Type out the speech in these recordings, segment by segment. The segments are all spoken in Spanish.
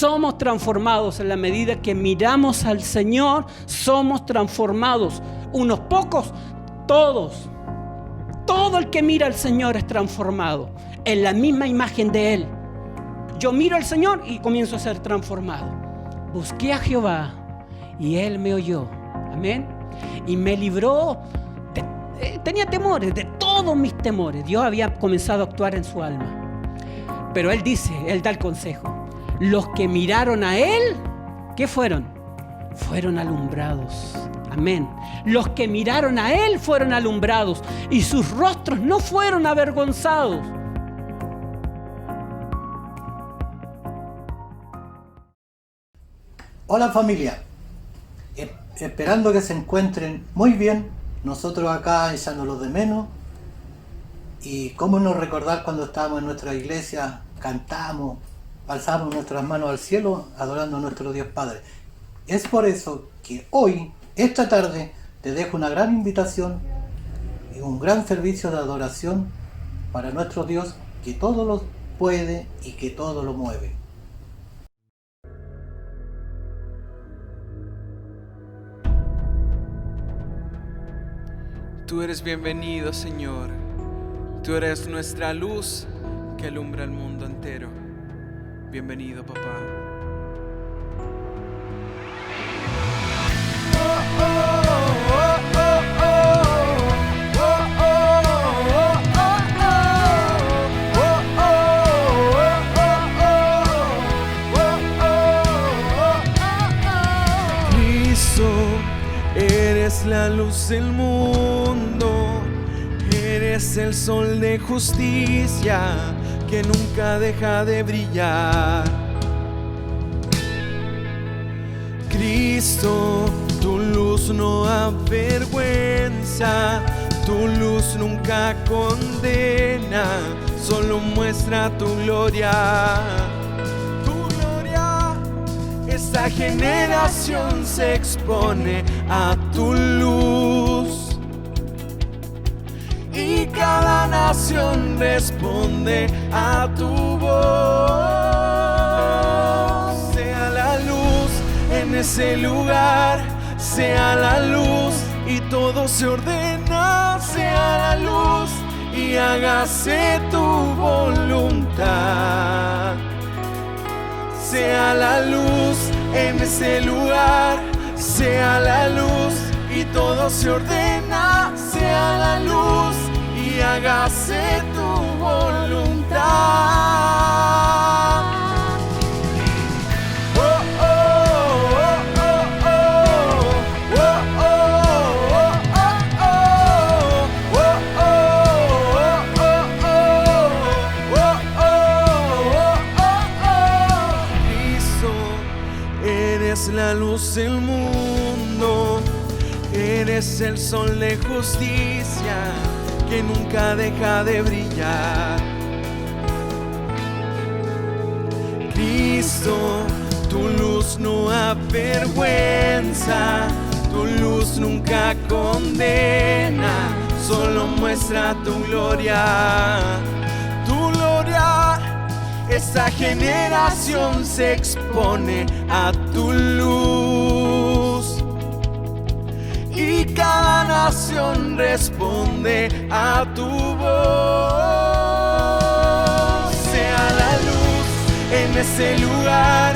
somos transformados en la medida que miramos al Señor, somos transformados. Unos pocos, todos. Todo el que mira al Señor es transformado en la misma imagen de Él. Yo miro al Señor y comienzo a ser transformado. Busqué a Jehová y Él me oyó. Amén. Y me libró. Tenía temores, de todos mis temores. Dios había comenzado a actuar en su alma. Pero Él dice, Él da el consejo. Los que miraron a Él, ¿qué fueron? Fueron alumbrados. Amén. Los que miraron a Él fueron alumbrados y sus rostros no fueron avergonzados. Hola familia, esperando que se encuentren muy bien, nosotros acá echándolos de menos. Y cómo no recordar cuando estábamos en nuestra iglesia, cantamos, alzamos nuestras manos al cielo, adorando a nuestro Dios Padre. Es por eso que hoy, esta tarde, te dejo una gran invitación y un gran servicio de adoración para nuestro Dios, que todo lo puede y que todo lo mueve. Tú eres bienvenido, Señor. Tú eres nuestra luz que alumbra el mundo entero. Bienvenido, papá. Cristo, eres la luz del mundo. Eres el sol de justicia que nunca deja de brillar. Cristo, tu luz no avergüenza, tu luz nunca condena, solo muestra tu gloria. Tu gloria, esta generación se expone a tu luz. Y cada nación responde a tu voz. Sea la luz en ese lugar, sea la luz y todo se ordena. Sea la luz y hágase tu voluntad. Sea la luz en ese lugar, sea la luz y todo se ordena. Sea la luz y hágase tu voluntad. Oh, oh, oh, oh, oh, oh, oh, oh. Cristo, eres la luz del mundo. Eres el sol de justicia que nunca deja de brillar. Cristo, tu luz no avergüenza, tu luz nunca condena, solo muestra tu gloria. Tu gloria, esta generación se expone a tu luz. Y cada nación responde a tu voz. Sea la luz en ese lugar,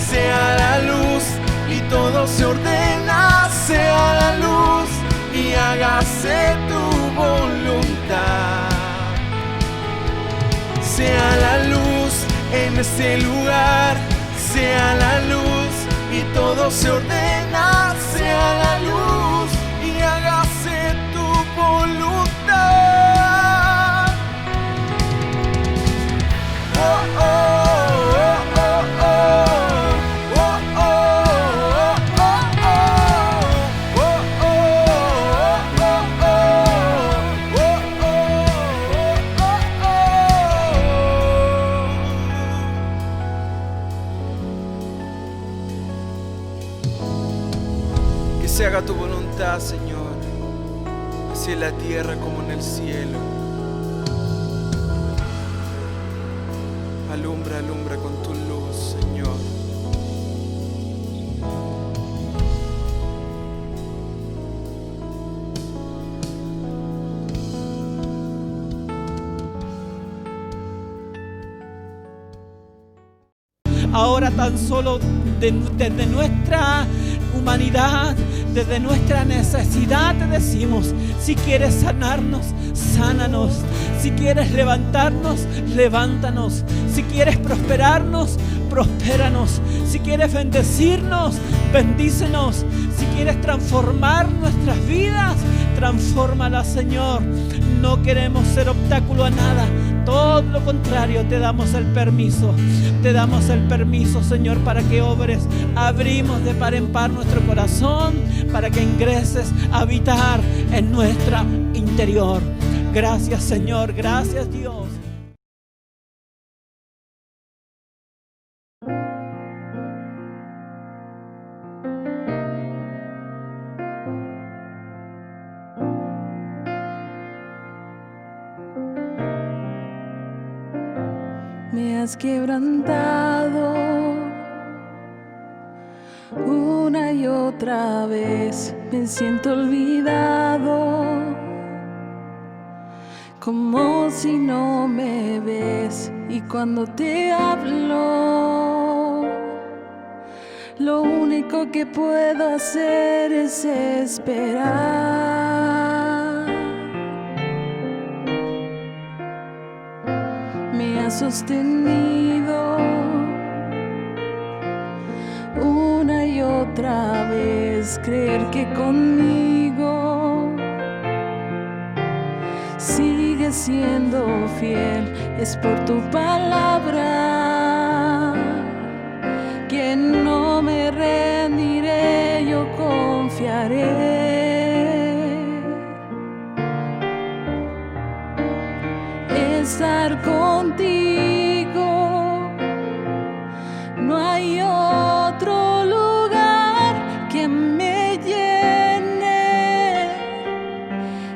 sea la luz y todo se ordena. Sea la luz y hágase tu voluntad. Sea la luz en ese lugar, sea la luz y todo se ordena. Sea la luz y hágase tu voluntad. Oh, oh, oh, oh, oh. Oh, oh, oh, oh, oh. Oh, oh, oh, oh. Oh, oh, oh, oh. Que se haga tu voluntad, Señor, así en la tierra como en el cielo. Alumbra, alumbra con tu luz, Señor. Ahora tan solo desde nuestra humanidad, desde nuestra necesidad te decimos: si quieres sanarnos, sánanos. Si quieres levantarnos, levántanos. Si quieres prosperarnos, prospéranos. Si quieres bendecirnos, bendícenos. Si quieres transformar nuestras vidas, transfórmalas, Señor. No queremos ser obstáculo a nada. Todo lo contrario, te damos el permiso. Te damos el permiso, Señor, para que obres. Abrimos de par en par nuestro corazón para que ingreses a habitar en nuestra interior. Gracias, Señor. Gracias, Dios. Me has quebrantado una y otra vez. Me siento olvidado, como si no me ves. Y cuando te hablo, lo único que puedo hacer es esperar. Me has sostenido una y otra vez. Creer que conmigo sigues siendo fiel es por tu palabra, que no me rendiré, yo confiaré. Estar contigo, no hay otro lugar que me llene.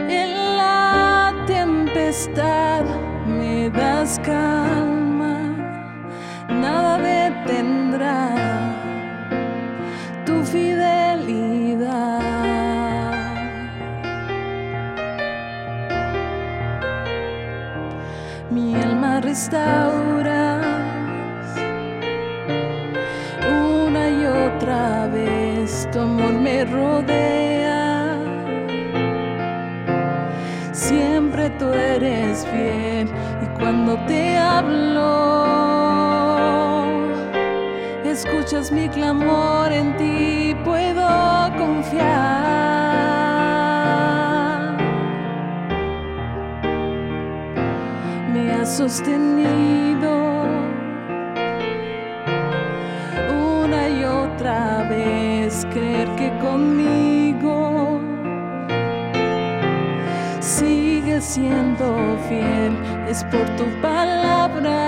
En la tempestad me das calma, nada detendrá tu fidelidad. Mi alma restauras una y otra vez, tu amor me rodea, siempre tú eres fiel. Y cuando te hablo, escuchas mi clamor, en ti puedo confiar. Me has sostenido una y otra vez. Creer que conmigo sigues siendo fiel es por tu palabra,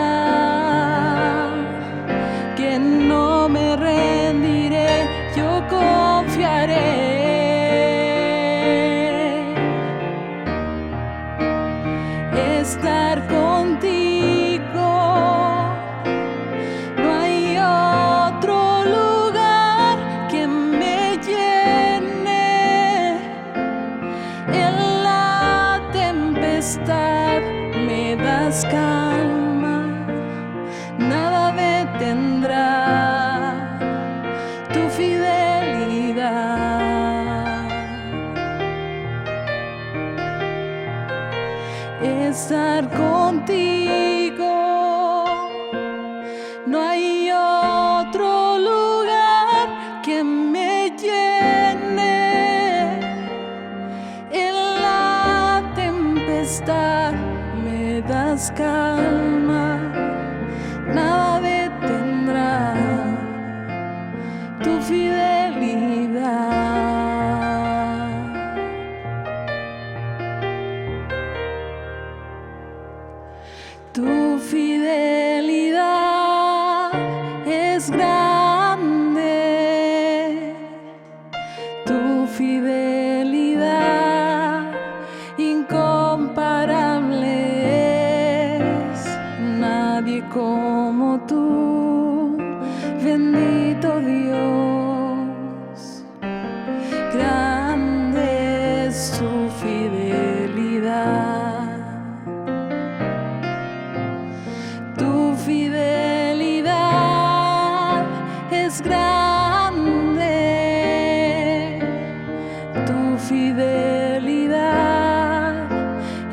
que no me rendiré, yo confiaré. Estar contigo, no hay otro lugar que me llene. En la tempestad me das calma, nada detendrá tu fidelidad. Estar contigo, no hay otro lugar que me llene. En la tempestad me das calma, nada detendrá tu fidelidad. Tu fidelidad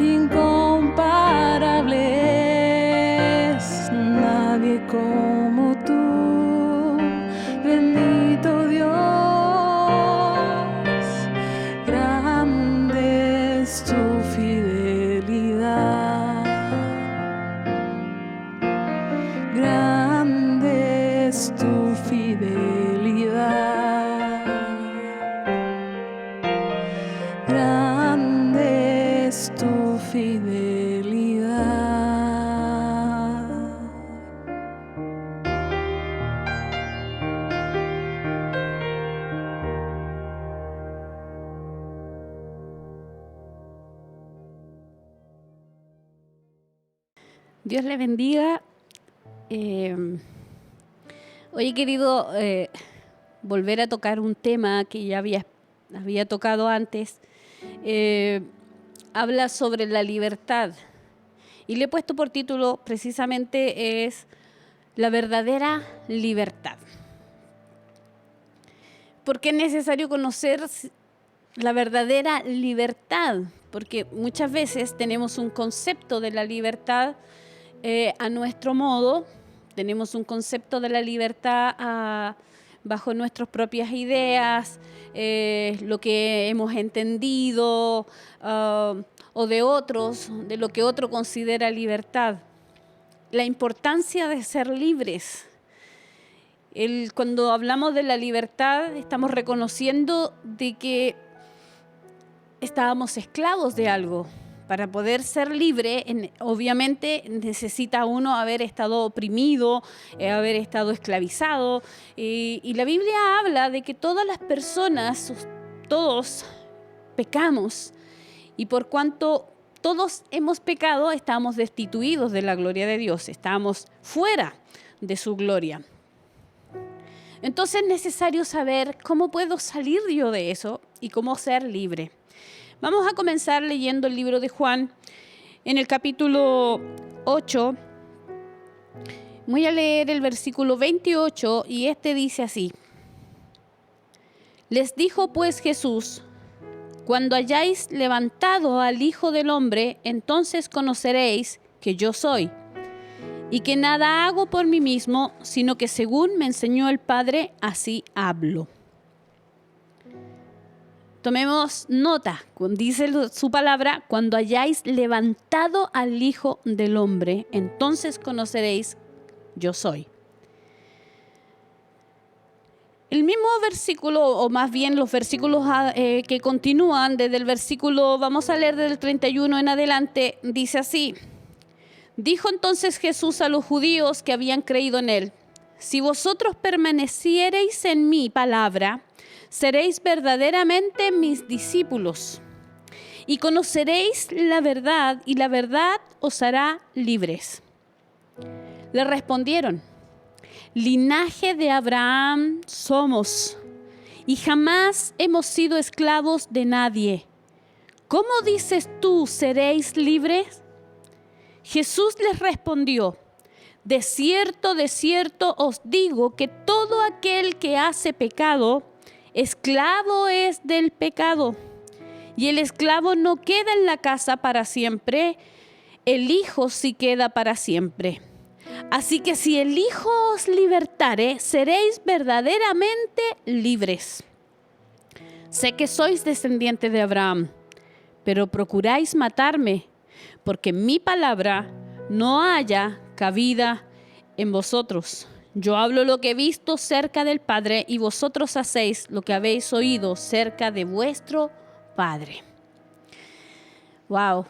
incomparable es, nadie como tú, bendito Dios, grande es tu fidelidad, grande es tu fidelidad, grande es tu fidelidad. Dios le bendiga. Hoy he querido volver a tocar un tema que ya había tocado antes. Habla sobre la libertad. Y le he puesto por título precisamente es la verdadera libertad. Porque es necesario conocer la verdadera libertad, porque muchas veces tenemos un concepto de la libertad a nuestro modo, tenemos un concepto de la libertad bajo nuestras propias ideas, lo que hemos entendido, o de otros, de lo que otro considera libertad. La importancia de ser libres. Cuando hablamos de la libertad, estamos reconociendo de que estábamos esclavos de algo. Para poder ser libre, obviamente necesita uno haber estado oprimido, haber estado esclavizado. Y la Biblia habla de que todas las personas, todos pecamos. Y por cuanto todos hemos pecado, estamos destituidos de la gloria de Dios, estamos fuera de su gloria. Entonces es necesario saber cómo puedo salir yo de eso y cómo ser libre. Vamos a comenzar leyendo el libro de Juan en el capítulo 8. Voy a leer el versículo 28 y dice así. Les dijo pues Jesús: cuando hayáis levantado al Hijo del Hombre, entonces conoceréis que yo soy, y que nada hago por mí mismo, sino que según me enseñó el Padre, así hablo. Tomemos nota, dice su palabra, cuando hayáis levantado al Hijo del Hombre, entonces conoceréis, yo soy. El mismo versículo, o más bien los versículos que continúan desde el versículo, vamos a leer del 31 en adelante, dice así. Dijo entonces Jesús a los judíos que habían creído en él: si vosotros permaneciereis en mi palabra, seréis verdaderamente mis discípulos, y conoceréis la verdad, y la verdad os hará libres. Le respondieron: linaje de Abraham somos, y jamás hemos sido esclavos de nadie. ¿Cómo dices tú, seréis libres? Jesús les respondió: de cierto os digo que todo aquel que hace pecado, esclavo es del pecado. Y el esclavo no queda en la casa para siempre, el Hijo sí queda para siempre. Así que si el Hijo os libertare, seréis verdaderamente libres. Sé que sois descendientes de Abraham, pero procuráis matarme, porque mi palabra no haya cabida en vosotros. Yo hablo lo que he visto cerca del Padre, y vosotros hacéis lo que habéis oído cerca de vuestro Padre. Wow.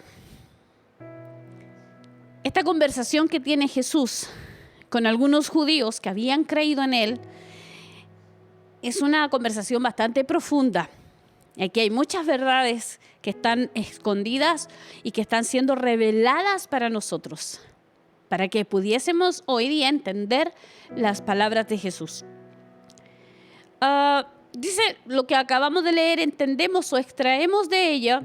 Esta conversación que tiene Jesús con algunos judíos que habían creído en él es una conversación bastante profunda. Aquí hay muchas verdades que están escondidas y que están siendo reveladas para nosotros, para que pudiésemos hoy día entender las palabras de Jesús. Dice lo que acabamos de leer, entendemos o extraemos de ella,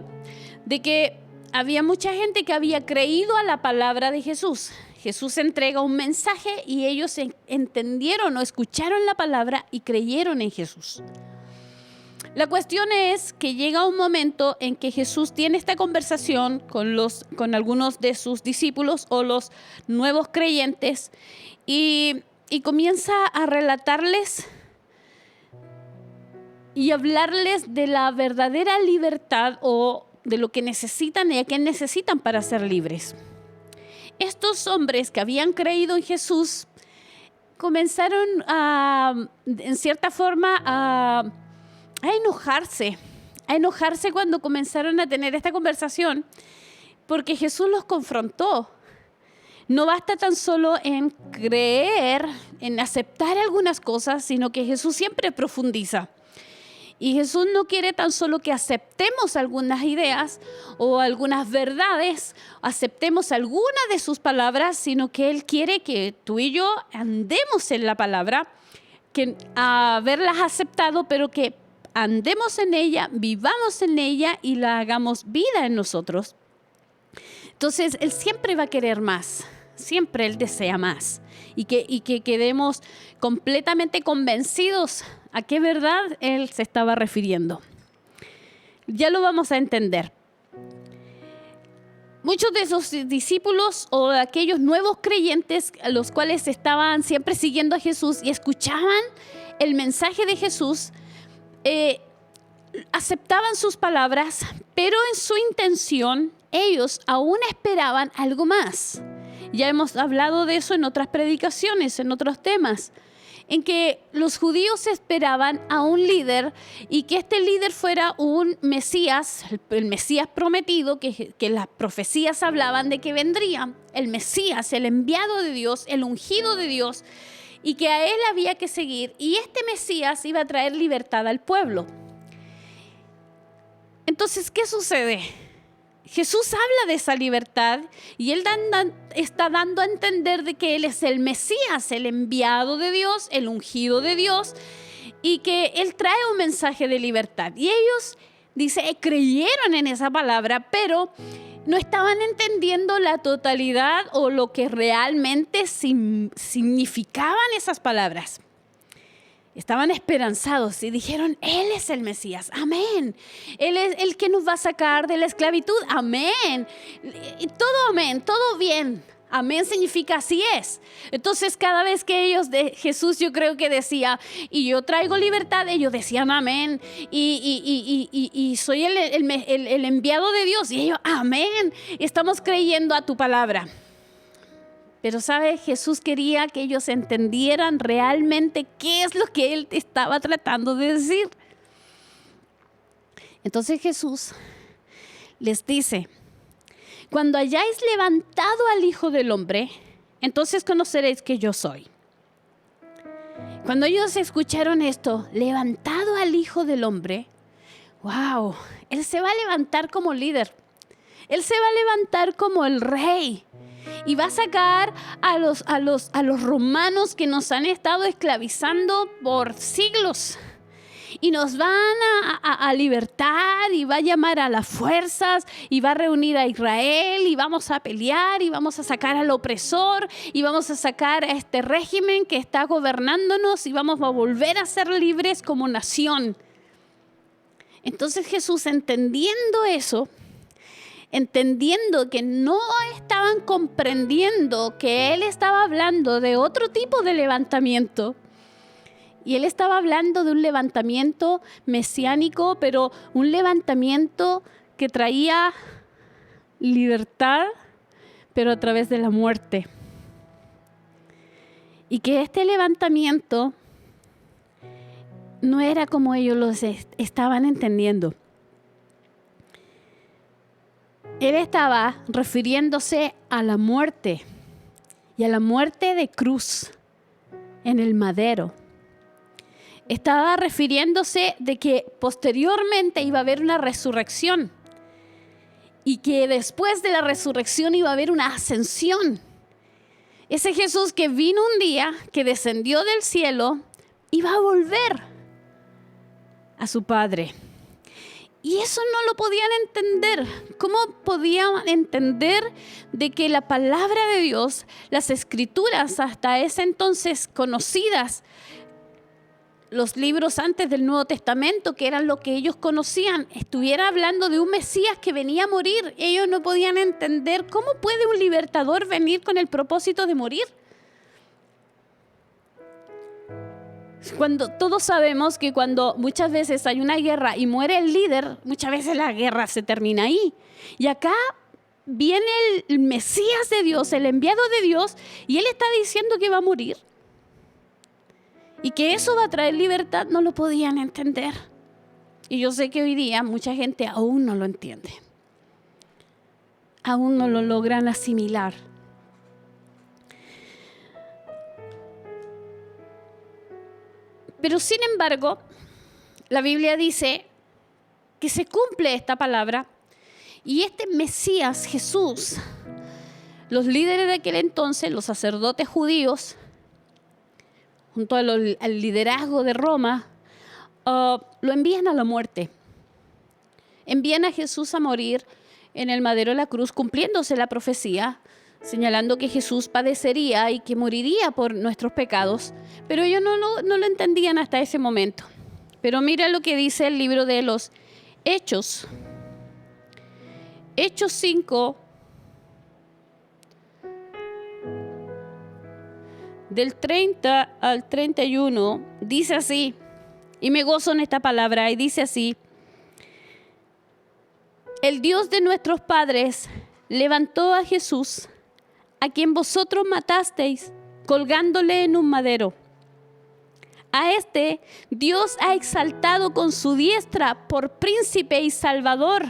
de que había mucha gente que había creído a la palabra de Jesús. Jesús entrega un mensaje y ellos entendieron o escucharon la palabra y creyeron en Jesús. La cuestión es que llega un momento en que Jesús tiene esta conversación con algunos de sus discípulos o los nuevos creyentes y comienza a relatarles y hablarles de la verdadera libertad o de lo que necesitan y a qué necesitan para ser libres. Estos hombres que habían creído en Jesús comenzaron en cierta forma a enojarse cuando comenzaron a tener esta conversación, porque Jesús los confrontó. No basta tan solo en creer, en aceptar algunas cosas, sino que Jesús siempre profundiza. Y Jesús no quiere tan solo que aceptemos algunas ideas o algunas verdades, aceptemos alguna de sus palabras, sino que Él quiere que tú y yo andemos en la palabra, que haberlas aceptado, pero que andemos en ella, vivamos en ella y la hagamos vida en nosotros. Entonces, Él siempre va a querer más, siempre Él desea más. Y que quedemos completamente convencidos a qué verdad Él se estaba refiriendo. Ya lo vamos a entender. Muchos de esos discípulos o de aquellos nuevos creyentes, los cuales estaban siempre siguiendo a Jesús y escuchaban el mensaje de Jesús, aceptaban sus palabras, pero en su intención ellos aún esperaban algo más. Ya hemos hablado de eso en otras predicaciones, en otros temas, en que los judíos esperaban a un líder y que este líder fuera un Mesías, el Mesías prometido, que las profecías hablaban de que vendría, el Mesías, el enviado de Dios, el ungido de Dios, y que a él había que seguir, y este Mesías iba a traer libertad al pueblo. Entonces, ¿qué sucede? Jesús habla de esa libertad y Él está dando a entender de que Él es el Mesías, el enviado de Dios, el ungido de Dios, y que Él trae un mensaje de libertad. Y ellos, dice, creyeron en esa palabra, pero no estaban entendiendo la totalidad o lo que realmente significaban esas palabras. Estaban esperanzados y dijeron, Él es el Mesías, amén. Él es el que nos va a sacar de la esclavitud, amén. Y todo amén, todo bien. Amén significa así es. Entonces cada vez que ellos, de Jesús yo creo que decía, y yo traigo libertad, ellos decían amén. Y soy el enviado de Dios. Y ellos, amén. Estamos creyendo a tu palabra. Pero, ¿sabes? Jesús quería que ellos entendieran realmente qué es lo que Él estaba tratando de decir. Entonces Jesús les dice, cuando hayáis levantado al Hijo del Hombre, entonces conoceréis que yo soy. Cuando ellos escucharon esto, levantado al Hijo del Hombre, wow, Él se va a levantar como líder. Él se va a levantar como el rey. Y va a sacar a los romanos que nos han estado esclavizando por siglos. Y nos van a libertar y va a llamar a las fuerzas y va a reunir a Israel y vamos a pelear y vamos a sacar al opresor y vamos a sacar a este régimen que está gobernándonos y vamos a volver a ser libres como nación. Entonces Jesús, entendiendo eso, entendiendo que no estaban comprendiendo que Él estaba hablando de otro tipo de levantamiento. Y Él estaba hablando de un levantamiento mesiánico, pero un levantamiento que traía libertad, pero a través de la muerte. Y que este levantamiento no era como ellos lo estaban entendiendo. Él estaba refiriéndose a la muerte y a la muerte de cruz en el madero. Estaba refiriéndose de que posteriormente iba a haber una resurrección y que después de la resurrección iba a haber una ascensión. Ese Jesús que vino un día, que descendió del cielo, iba a volver a su Padre. Y eso no lo podían entender. ¿Cómo podían entender de que la palabra de Dios, las escrituras hasta ese entonces conocidas, los libros antes del Nuevo Testamento, que eran lo que ellos conocían, estuviera hablando de un Mesías que venía a morir. Ellos no podían entender cómo puede un libertador venir con el propósito de morir. Cuando todos sabemos que cuando muchas veces hay una guerra y muere el líder, muchas veces la guerra se termina ahí. Y acá viene el Mesías de Dios, el enviado de Dios, y él está diciendo que va a morir. Y que eso va a traer libertad, no lo podían entender. Y yo sé que hoy día mucha gente aún no lo entiende. Aún no lo logran asimilar. Pero sin embargo, la Biblia dice que se cumple esta palabra y este Mesías, Jesús, los líderes de aquel entonces, los sacerdotes judíos, junto al liderazgo de Roma, lo envían a la muerte. Envían a Jesús a morir en el madero de la cruz, cumpliéndose la profecía, señalando que Jesús padecería y que moriría por nuestros pecados, pero ellos no lo entendían hasta ese momento. Pero mira lo que dice el libro de los Hechos. Hechos 5, del 30 al 31, dice así, y me gozo en esta palabra, y dice así: el Dios de nuestros padres levantó a Jesús, a quien vosotros matasteis, colgándole en un madero. A este Dios ha exaltado con su diestra por príncipe y salvador,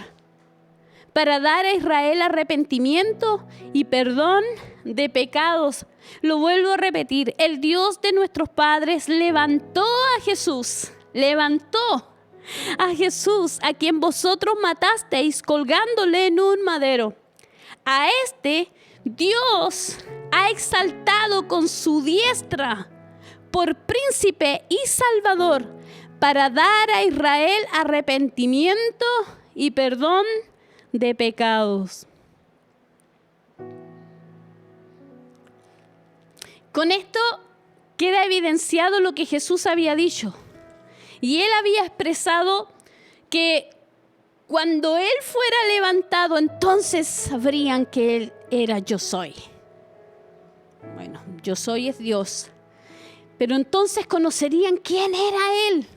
para dar a Israel arrepentimiento y perdón de pecados. Lo vuelvo a repetir, el Dios de nuestros padres levantó a Jesús, a quien vosotros matasteis, colgándole en un madero. A este Dios ha exaltado con su diestra por príncipe y salvador, para dar a Israel arrepentimiento y perdón de pecados. Con esto queda evidenciado lo que Jesús había dicho. Y él había expresado que cuando él fuera levantado, entonces sabrían que él era yo soy. Bueno, yo soy es Dios. Pero entonces conocerían quién era él.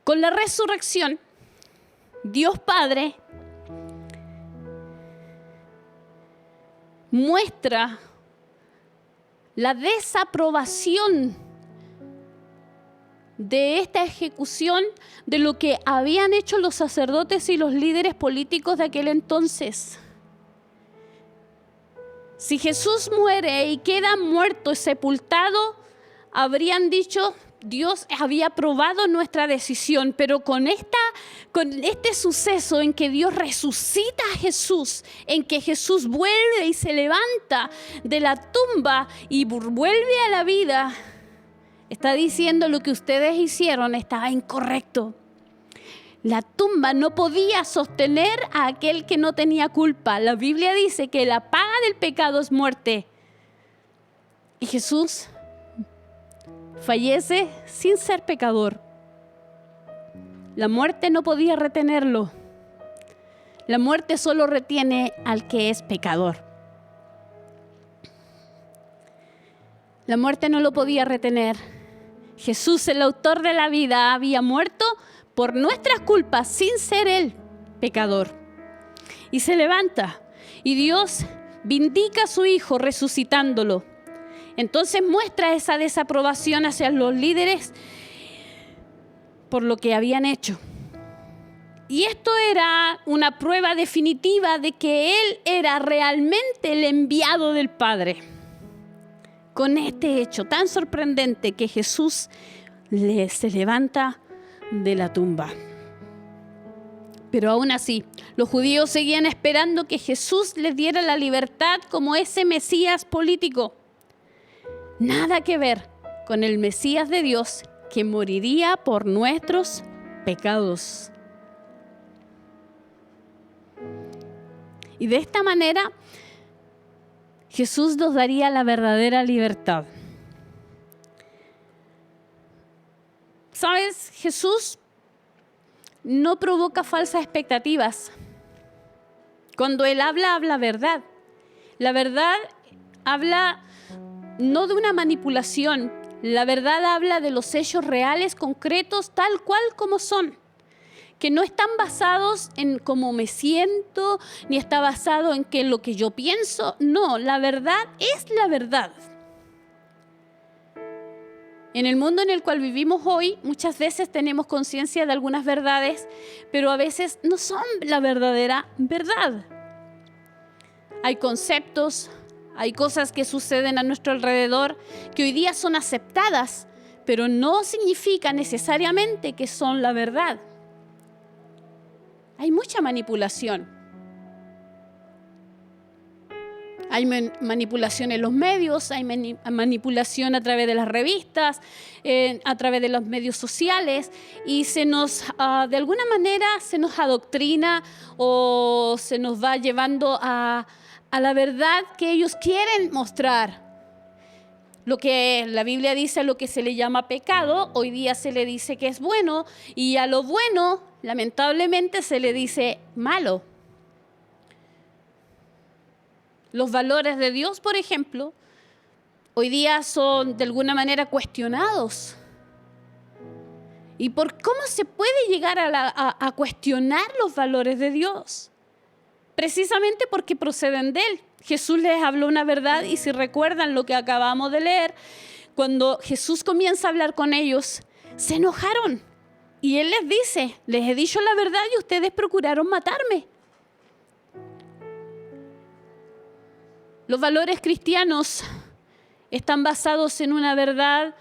Con la resurrección, Dios Padre muestra la desaprobación de esta ejecución de lo que habían hecho los sacerdotes y los líderes políticos de aquel entonces. Si Jesús muere y queda muerto y sepultado, habrían dicho: Dios había aprobado nuestra decisión, pero con este suceso en que Dios resucita a Jesús, en que Jesús vuelve y se levanta de la tumba y vuelve a la vida, está diciendo: lo que ustedes hicieron estaba incorrecto. La tumba no podía sostener a aquel que no tenía culpa. La Biblia dice que la paga del pecado es muerte. Y Jesús fallece sin ser pecador. La muerte no podía retenerlo. La muerte solo retiene al que es pecador. La muerte no lo podía retener. Jesús, el autor de la vida, había muerto por nuestras culpas sin ser él pecador. Y se levanta y Dios vindica a su Hijo resucitándolo. Entonces muestra esa desaprobación hacia los líderes por lo que habían hecho. Y esto era una prueba definitiva de que Él era realmente el enviado del Padre. Con este hecho tan sorprendente que Jesús se levanta de la tumba. Pero aún así, los judíos seguían esperando que Jesús les diera la libertad como ese Mesías político. Nada que ver con el Mesías de Dios que moriría por nuestros pecados. Y de esta manera, Jesús nos daría la verdadera libertad. ¿Sabes? Jesús no provoca falsas expectativas. Cuando Él habla, habla verdad. La verdad habla no de una manipulación. La verdad habla de los hechos reales, concretos, tal cual como son. Que no están basados en cómo me siento, ni está basado en lo que yo pienso. No, la verdad es la verdad. En el mundo en el cual vivimos hoy, muchas veces tenemos conciencia de algunas verdades, pero a veces no son la verdadera verdad. Hay conceptos, hay cosas que suceden a nuestro alrededor que hoy día son aceptadas, pero no significa necesariamente que son la verdad. Hay mucha manipulación. Hay manipulación en los medios, hay manipulación a través de las revistas, a través de los medios sociales, y se nos, de alguna manera, se nos adoctrina o se nos va llevando a la verdad que ellos quieren mostrar. Lo que la Biblia dice, lo que se le llama pecado, hoy día se le dice que es bueno, y a lo bueno, lamentablemente, se le dice malo. Los valores de Dios, por ejemplo, hoy día son de alguna manera cuestionados. ¿Y por cómo se puede llegar a cuestionar los valores de Dios? Precisamente porque proceden de Él. Jesús les habló una verdad, y si recuerdan lo que acabamos de leer, cuando Jesús comienza a hablar con ellos, se enojaron. Y Él les dice, les he dicho la verdad y ustedes procuraron matarme. Los valores cristianos están basados en una verdad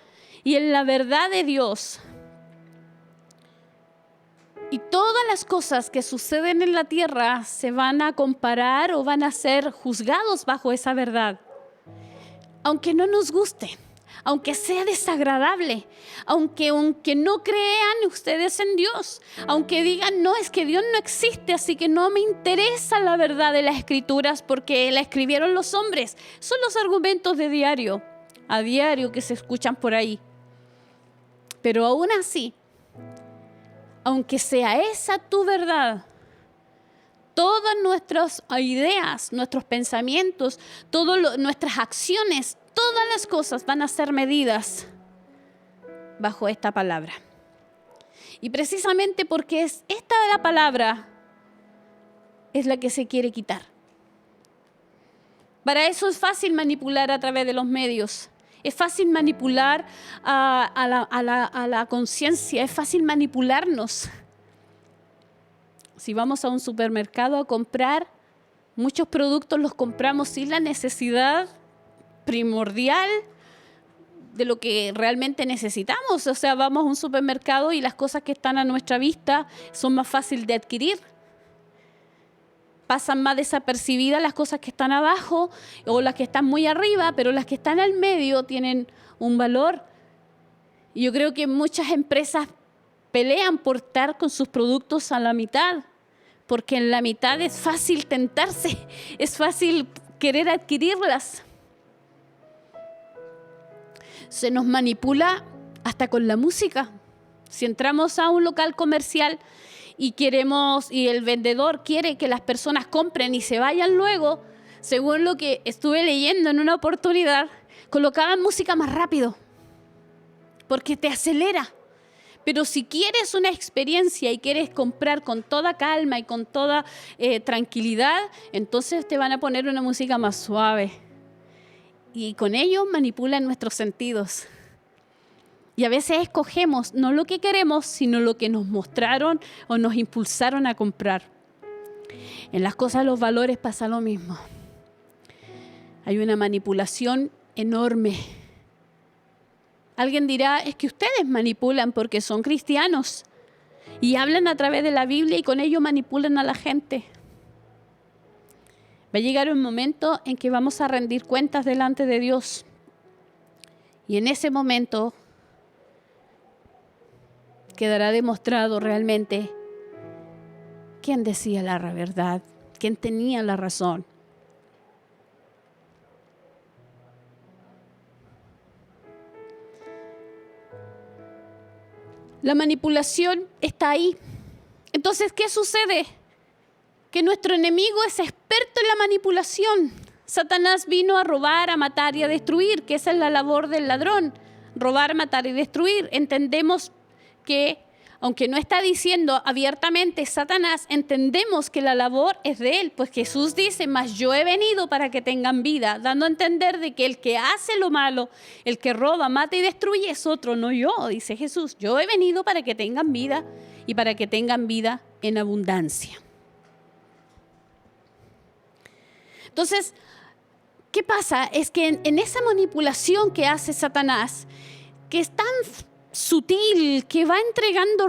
y en la verdad de Dios. Y todas las cosas que suceden en la tierra se van a comparar o van a ser juzgados bajo esa verdad. Aunque no nos guste, aunque sea desagradable, aunque no crean ustedes en Dios, aunque digan, no, es que Dios no existe, así que no me interesa la verdad de las Escrituras porque la escribieron los hombres. Son los argumentos de diario, a diario que se escuchan por ahí. Pero aún así, aunque sea esa tu verdad, todas nuestras ideas, nuestros pensamientos, nuestras acciones, todas las cosas van a ser medidas bajo esta palabra. Y precisamente porque es esta la palabra es la que se quiere quitar. Para eso es fácil manipular a través de los medios. Es fácil manipular a la conciencia, es fácil manipularnos. Si vamos a un supermercado a comprar, muchos productos los compramos sin la necesidad primordial de lo que realmente necesitamos. O sea, vamos a un supermercado y las cosas que están a nuestra vista son más fáciles de adquirir. Pasan más desapercibidas las cosas que están abajo o las que están muy arriba, pero las que están al medio tienen un valor. Y yo creo que muchas empresas pelean por estar con sus productos a la mitad, porque en la mitad es fácil tentarse, es fácil querer adquirirlas. Se nos manipula hasta con la música. Si entramos a un local comercial y el vendedor quiere que las personas compren y se vayan luego, según lo que estuve leyendo en una oportunidad, colocaban música más rápido, porque te acelera. Pero si quieres una experiencia y quieres comprar con toda calma y con toda tranquilidad, entonces te van a poner una música más suave. Y con ello manipulan nuestros sentidos. Y a veces escogemos no lo que queremos, sino lo que nos mostraron o nos impulsaron a comprar. En las cosas, los valores pasa lo mismo. Hay una manipulación enorme. Alguien dirá, es que ustedes manipulan porque son cristianos y hablan a través de la Biblia y con ello manipulan a la gente. Va a llegar un momento en que vamos a rendir cuentas delante de Dios. Y en ese momento quedará demostrado realmente quién decía la verdad, quién tenía la razón. La manipulación está ahí. Entonces, ¿qué sucede? Que nuestro enemigo es experto en la manipulación. Satanás vino a robar, a matar y a destruir, que esa es la labor del ladrón. Robar, matar y destruir. Entendemos que, aunque no está diciendo abiertamente Satanás, entendemos que la labor es de él. Pues Jesús dice, mas yo he venido para que tengan vida, dando a entender de que el que hace lo malo, el que roba, mata y destruye es otro, no yo, dice Jesús. Yo he venido para que tengan vida y para que tengan vida en abundancia. Entonces, ¿qué pasa? Es que en esa manipulación que hace Satanás, que es tan sutil, que va entregando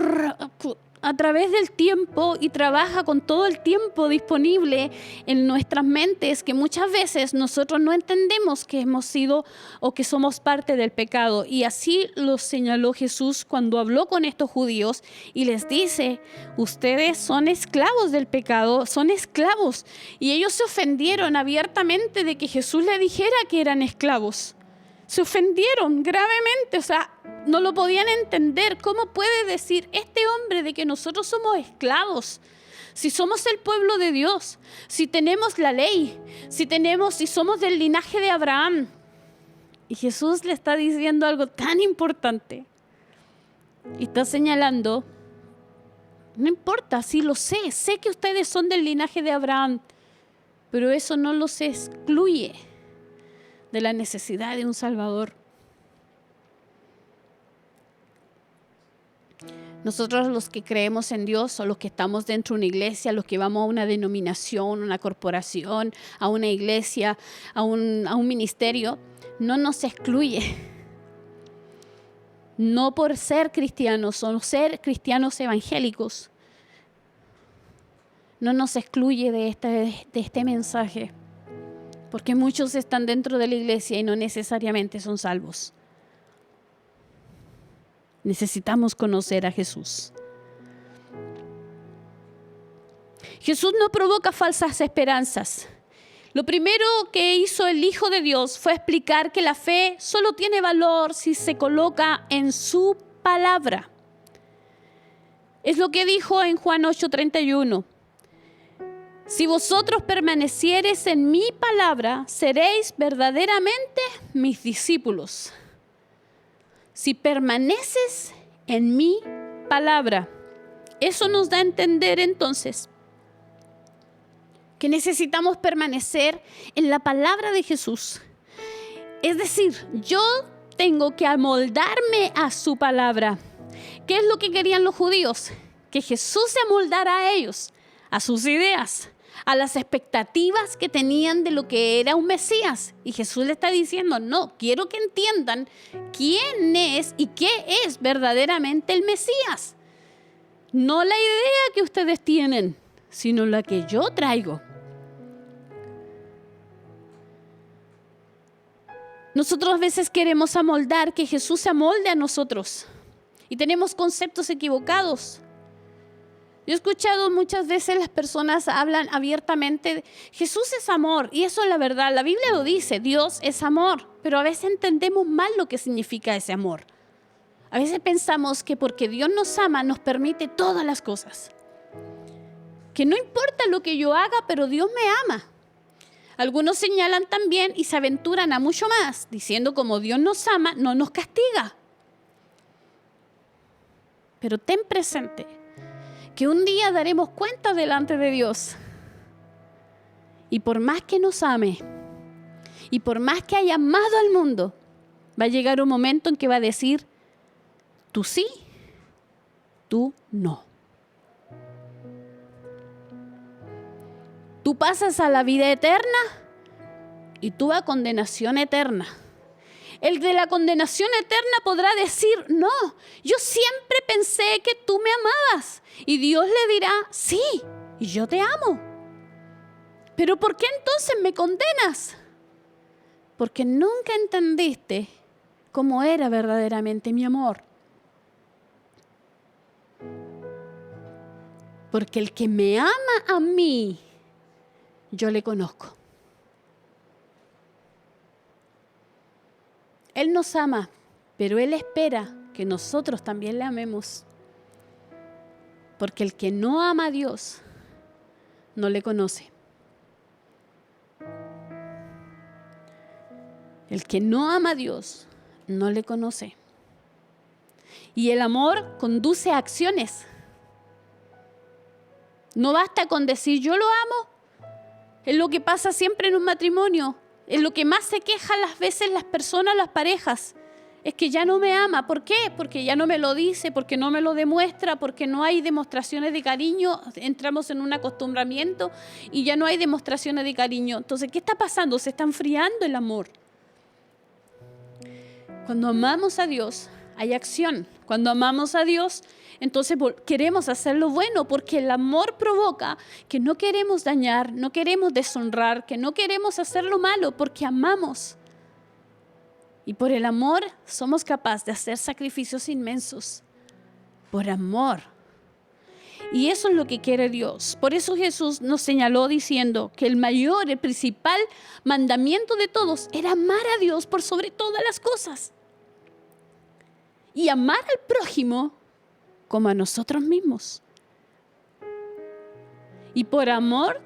a través del tiempo y trabaja con todo el tiempo disponible en nuestras mentes, que muchas veces nosotros no entendemos que hemos sido o que somos parte del pecado. Y así lo señaló Jesús cuando habló con estos judíos y les dice, ustedes son esclavos del pecado, son esclavos. Y ellos se ofendieron abiertamente de que Jesús le dijera que eran esclavos. Se ofendieron gravemente, o sea, no lo podían entender. ¿Cómo puede decir este hombre de que nosotros somos esclavos? Si somos el pueblo de Dios, si tenemos la ley, si somos del linaje de Abraham. Y Jesús le está diciendo algo tan importante. Y está señalando, no importa, sí lo sé que ustedes son del linaje de Abraham, pero eso no los excluye de la necesidad de un Salvador. Nosotros los que creemos en Dios o los que estamos dentro de una iglesia, los que vamos a una denominación, una corporación, a una iglesia, a un ministerio, no nos excluye. No por ser cristianos o ser cristianos evangélicos, no nos excluye de este mensaje. Porque muchos están dentro de la iglesia y no necesariamente son salvos. Necesitamos conocer a Jesús. Jesús no provoca falsas esperanzas. Lo primero que hizo el Hijo de Dios fue explicar que la fe solo tiene valor si se coloca en su palabra. Es lo que dijo en Juan 8:31. Si vosotros permaneciereis en mi palabra, seréis verdaderamente mis discípulos. Si permaneces en mi palabra, eso nos da a entender entonces que necesitamos permanecer en la palabra de Jesús. Es decir, yo tengo que amoldarme a su palabra. ¿Qué es lo que querían los judíos? Que Jesús se amoldara a ellos, a sus ideas, a las expectativas que tenían de lo que era un Mesías. Y Jesús le está diciendo, no, quiero que entiendan quién es y qué es verdaderamente el Mesías. No la idea que ustedes tienen, sino la que yo traigo. Nosotros a veces queremos amoldar, que Jesús se amolde a nosotros. Y tenemos conceptos equivocados. Yo he escuchado muchas veces las personas hablan abiertamente, Jesús es amor, y eso es la verdad, la Biblia lo dice, Dios es amor, pero a veces entendemos mal lo que significa ese amor. A veces pensamos que porque Dios nos ama, nos permite todas las cosas. Que no importa lo que yo haga, pero Dios me ama. Algunos señalan también y se aventuran a mucho más, diciendo como Dios nos ama, no nos castiga. Pero ten presente que un día daremos cuenta delante de Dios. Y por más que nos ame, y por más que haya amado al mundo, va a llegar un momento en que va a decir, tú sí, tú no. Tú pasas a la vida eterna y tú a condenación eterna. El de la condenación eterna podrá decir, no, yo siempre pensé que tú me amabas. Y Dios le dirá, sí, y yo te amo. Pero ¿por qué entonces me condenas? Porque nunca entendiste cómo era verdaderamente mi amor. Porque el que me ama a mí, yo le conozco. Él nos ama, pero Él espera que nosotros también le amemos. Porque el que no ama a Dios no le conoce. El que no ama a Dios no le conoce. Y el amor conduce a acciones. No basta con decir yo lo amo. Es lo que pasa siempre en un matrimonio. Es lo que más se quejan las veces las personas, las parejas. Es que ya no me ama. ¿Por qué? Porque ya no me lo dice, porque no me lo demuestra, porque no hay demostraciones de cariño. Entramos en un acostumbramiento y ya no hay demostraciones de cariño. Entonces, ¿qué está pasando? Se está enfriando el amor. Cuando amamos a Dios, hay acción. Cuando amamos a Dios, entonces queremos hacer lo bueno, porque el amor provoca que no queremos dañar, no queremos deshonrar, que no queremos hacer lo malo, porque amamos. Y por el amor somos capaces de hacer sacrificios inmensos. Por amor. Y eso es lo que quiere Dios. Por eso Jesús nos señaló diciendo que el mayor, el principal mandamiento de todos era amar a Dios por sobre todas las cosas. Y amar al prójimo como a nosotros mismos. Y por amor,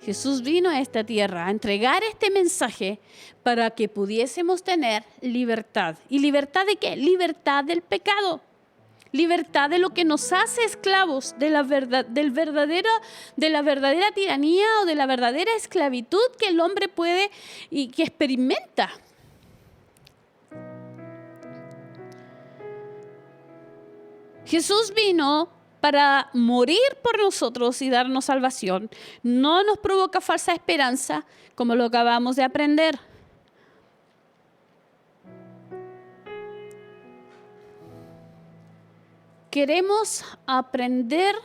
Jesús vino a esta tierra a entregar este mensaje para que pudiésemos tener libertad. ¿Y libertad de qué? Libertad del pecado. Libertad de lo que nos hace esclavos de la verdadera tiranía o de la verdadera esclavitud que el hombre puede y que experimenta. Jesús vino para morir por nosotros y darnos salvación. No nos provoca falsa esperanza, como lo acabamos de aprender. Queremos aprender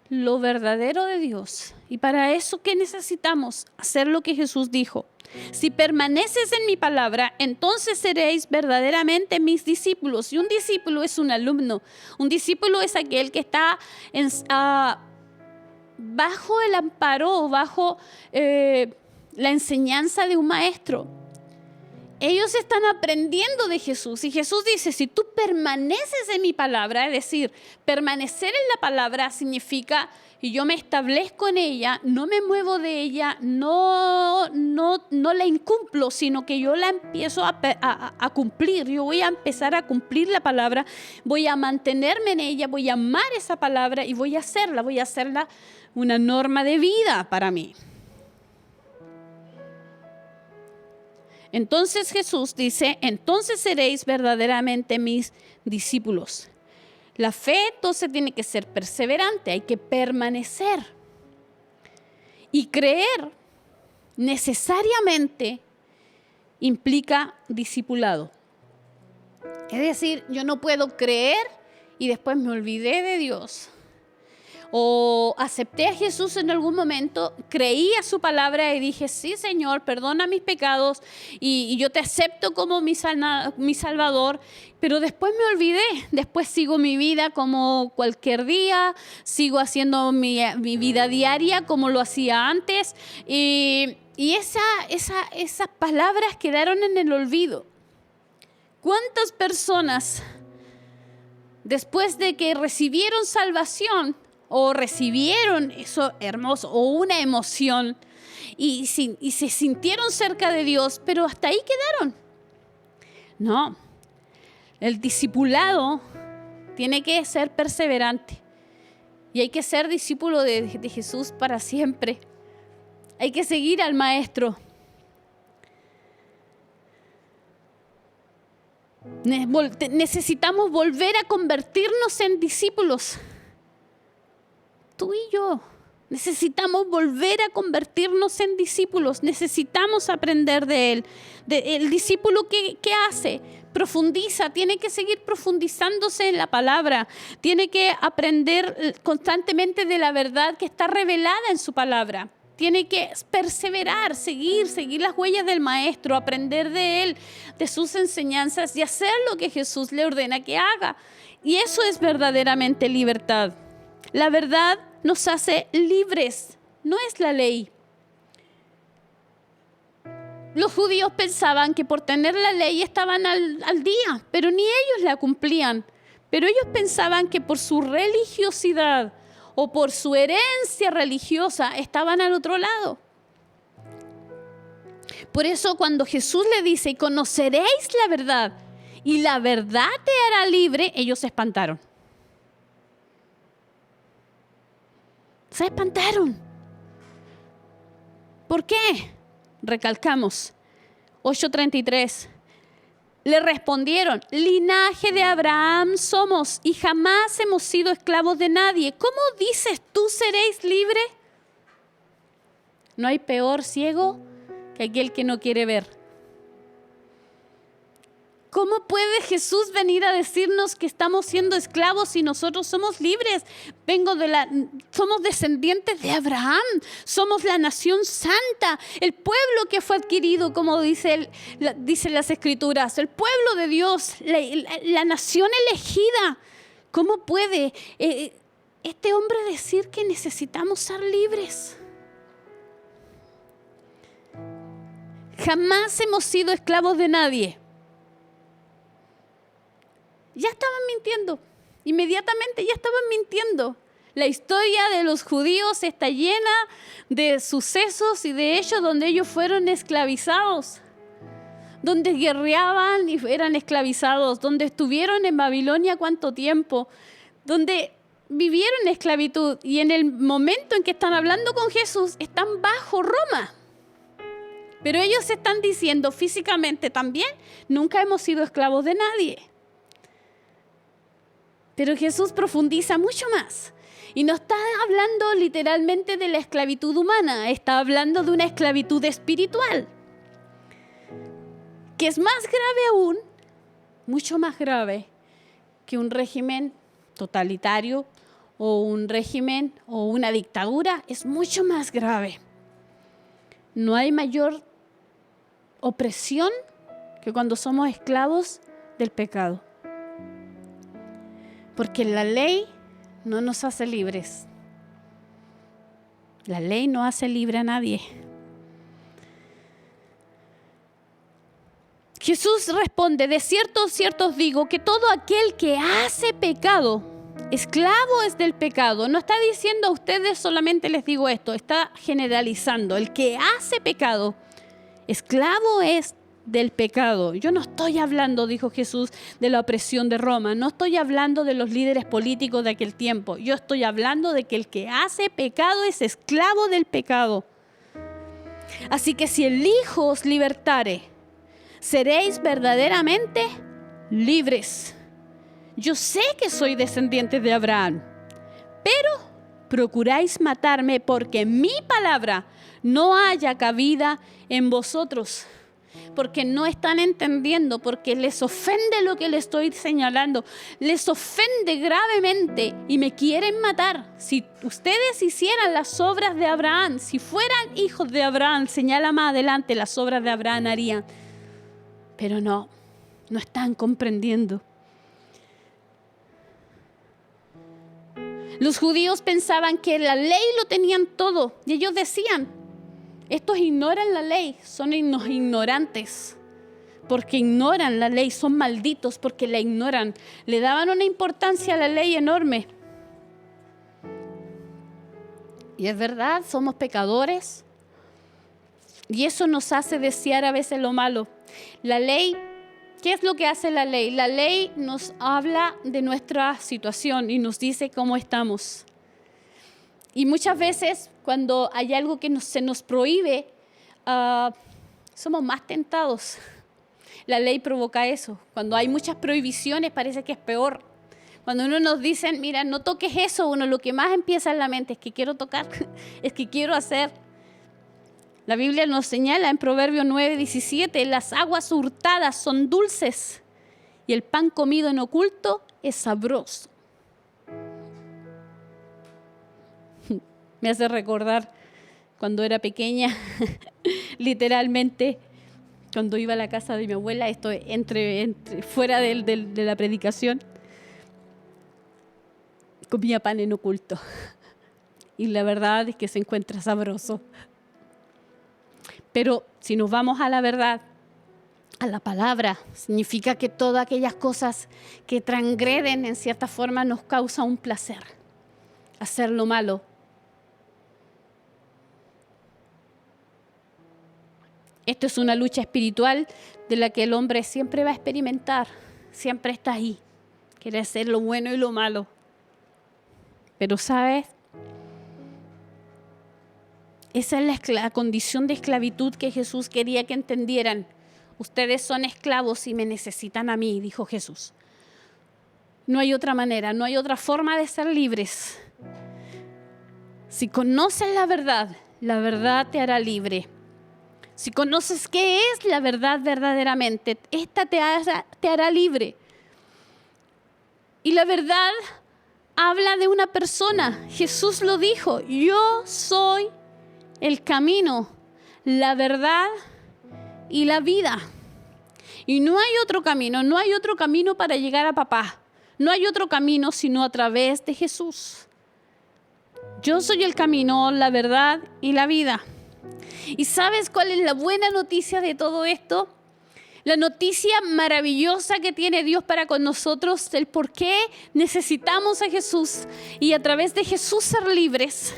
lo verdadero de Dios. Y para eso, ¿qué necesitamos? Hacer lo que Jesús dijo. Si permaneces en mi palabra, entonces seréis verdaderamente mis discípulos. Y un discípulo es un alumno. Un discípulo es aquel que está bajo el amparo o bajo la enseñanza de un maestro. Ellos están aprendiendo de Jesús. Y Jesús dice, si tú permaneces en mi palabra, es decir, permanecer en la palabra significa y yo me establezco en ella, no me muevo de ella, no la incumplo, sino que yo la empiezo a cumplir. Yo voy a empezar a cumplir la palabra, voy a mantenerme en ella, voy a amar esa palabra y voy a hacerla una norma de vida para mí. Entonces Jesús dice, entonces seréis verdaderamente mis discípulos. La fe entonces tiene que ser perseverante, hay que permanecer. Y creer necesariamente implica discipulado. Es decir, yo no puedo creer y después me olvidé de Dios. O acepté a Jesús en algún momento, creí a su palabra y dije, sí, Señor, perdona mis pecados y yo te acepto como mi Salvador, pero después me olvidé, después sigo mi vida como cualquier día, sigo haciendo mi vida diaria como lo hacía antes y esas palabras quedaron en el olvido. ¿Cuántas personas después de que recibieron salvación o recibieron eso hermoso, o una emoción, y se sintieron cerca de Dios, pero hasta ahí quedaron? No, el discipulado tiene que ser perseverante, y hay que ser discípulo de Jesús para siempre. Hay que seguir al Maestro. Necesitamos volver a convertirnos en discípulos. Tú y yo necesitamos volver a convertirnos en discípulos. Necesitamos aprender de Él. El discípulo, ¿qué hace? Profundiza, tiene que seguir profundizándose en la palabra. Tiene que aprender constantemente de la verdad que está revelada en su palabra. Tiene que perseverar, seguir las huellas del Maestro, aprender de Él, de sus enseñanzas y hacer lo que Jesús le ordena que haga. Y eso es verdaderamente libertad. La verdad nos hace libres, no es la ley. Los judíos pensaban que por tener la ley estaban al día, pero ni ellos la cumplían. Pero ellos pensaban que por su religiosidad o por su herencia religiosa estaban al otro lado. Por eso cuando Jesús le dice, conoceréis la verdad y la verdad te hará libre, ellos se espantaron. Se espantaron. ¿Por qué? Recalcamos, 8:33. Le respondieron, linaje de Abraham somos y jamás hemos sido esclavos de nadie. ¿Cómo dices tú seréis libre? No hay peor ciego que aquel que no quiere ver. ¿Cómo puede Jesús venir a decirnos que estamos siendo esclavos si nosotros somos libres? Somos descendientes de Abraham, somos la nación santa, el pueblo que fue adquirido, como dicen las Escrituras, el pueblo de Dios, la nación elegida. ¿Cómo puede este hombre decir que necesitamos ser libres? Jamás hemos sido esclavos de nadie. Ya estaban mintiendo, inmediatamente ya estaban mintiendo. La historia de los judíos está llena de sucesos y de hechos donde ellos fueron esclavizados, donde guerreaban y eran esclavizados, donde estuvieron en Babilonia cuánto tiempo, donde vivieron en esclavitud y en el momento en que están hablando con Jesús están bajo Roma. Pero ellos están diciendo físicamente también, nunca hemos sido esclavos de nadie. Pero Jesús profundiza mucho más y no está hablando literalmente de la esclavitud humana, está hablando de una esclavitud espiritual, que es más grave aún, mucho más grave que un régimen totalitario o un régimen o una dictadura, es mucho más grave. No hay mayor opresión que cuando somos esclavos del pecado. Porque la ley no nos hace libres. La ley no hace libre a nadie. Jesús responde, de cierto, cierto os digo, que todo aquel que hace pecado, esclavo es del pecado. No está diciendo a ustedes solamente les digo esto, está generalizando. El que hace pecado, esclavo es del pecado. Yo no estoy hablando, dijo Jesús, de la opresión de Roma. No estoy hablando de los líderes políticos de aquel tiempo. Yo estoy hablando de que el que hace pecado es esclavo del pecado. Así que si el Hijo os libertare, seréis verdaderamente libres. Yo sé que soy descendiente de Abraham, pero procuráis matarme porque mi palabra no haya cabida en vosotros. Porque no están entendiendo, porque les ofende lo que les estoy señalando, les ofende gravemente y me quieren matar. Si ustedes hicieran las obras de Abraham, si fueran hijos de Abraham, señala más adelante, las obras de Abraham harían. Pero no están comprendiendo. Los judíos pensaban que la ley lo tenían todo y ellos decían, estos ignoran la ley, son unos ignorantes, porque ignoran la ley, son malditos porque la ignoran. Le daban una importancia a la ley enorme. Y es verdad, somos pecadores y eso nos hace desear a veces lo malo. La ley, ¿qué es lo que hace la ley? La ley nos habla de nuestra situación y nos dice cómo estamos. Y muchas veces cuando hay algo que se nos prohíbe, somos más tentados. La ley provoca eso. Cuando hay muchas prohibiciones parece que es peor. Cuando uno nos dice, mira, no toques eso, uno lo que más empieza en la mente es que quiero tocar, es que quiero hacer. La Biblia nos señala en Proverbios 9:17, las aguas hurtadas son dulces y el pan comido en oculto es sabroso. Me hace recordar cuando era pequeña, literalmente, cuando iba a la casa de mi abuela, esto fuera de la predicación, comía pan en oculto. Y la verdad es que se encuentra sabroso. Pero si nos vamos a la verdad, a la palabra, significa que todas aquellas cosas que transgreden en cierta forma nos causa un placer. Hacer lo malo. Esto es una lucha espiritual de la que el hombre siempre va a experimentar. Siempre está ahí. Quiere hacer lo bueno y lo malo. Pero ¿sabes? Esa es la condición de esclavitud que Jesús quería que entendieran. Ustedes son esclavos y me necesitan a mí, dijo Jesús. No hay otra manera, no hay otra forma de ser libres. Si conoces la verdad te hará libre. Si conoces qué es la verdad verdaderamente, esta te hará libre. Y la verdad habla de una persona. Jesús lo dijo, yo soy el camino, la verdad y la vida. Y no hay otro camino para llegar a papá. No hay otro camino sino a través de Jesús. Yo soy el camino, la verdad y la vida. ¿Y sabes cuál es la buena noticia de todo esto? La noticia maravillosa que tiene Dios para con nosotros, el por qué necesitamos a Jesús y a través de Jesús ser libres.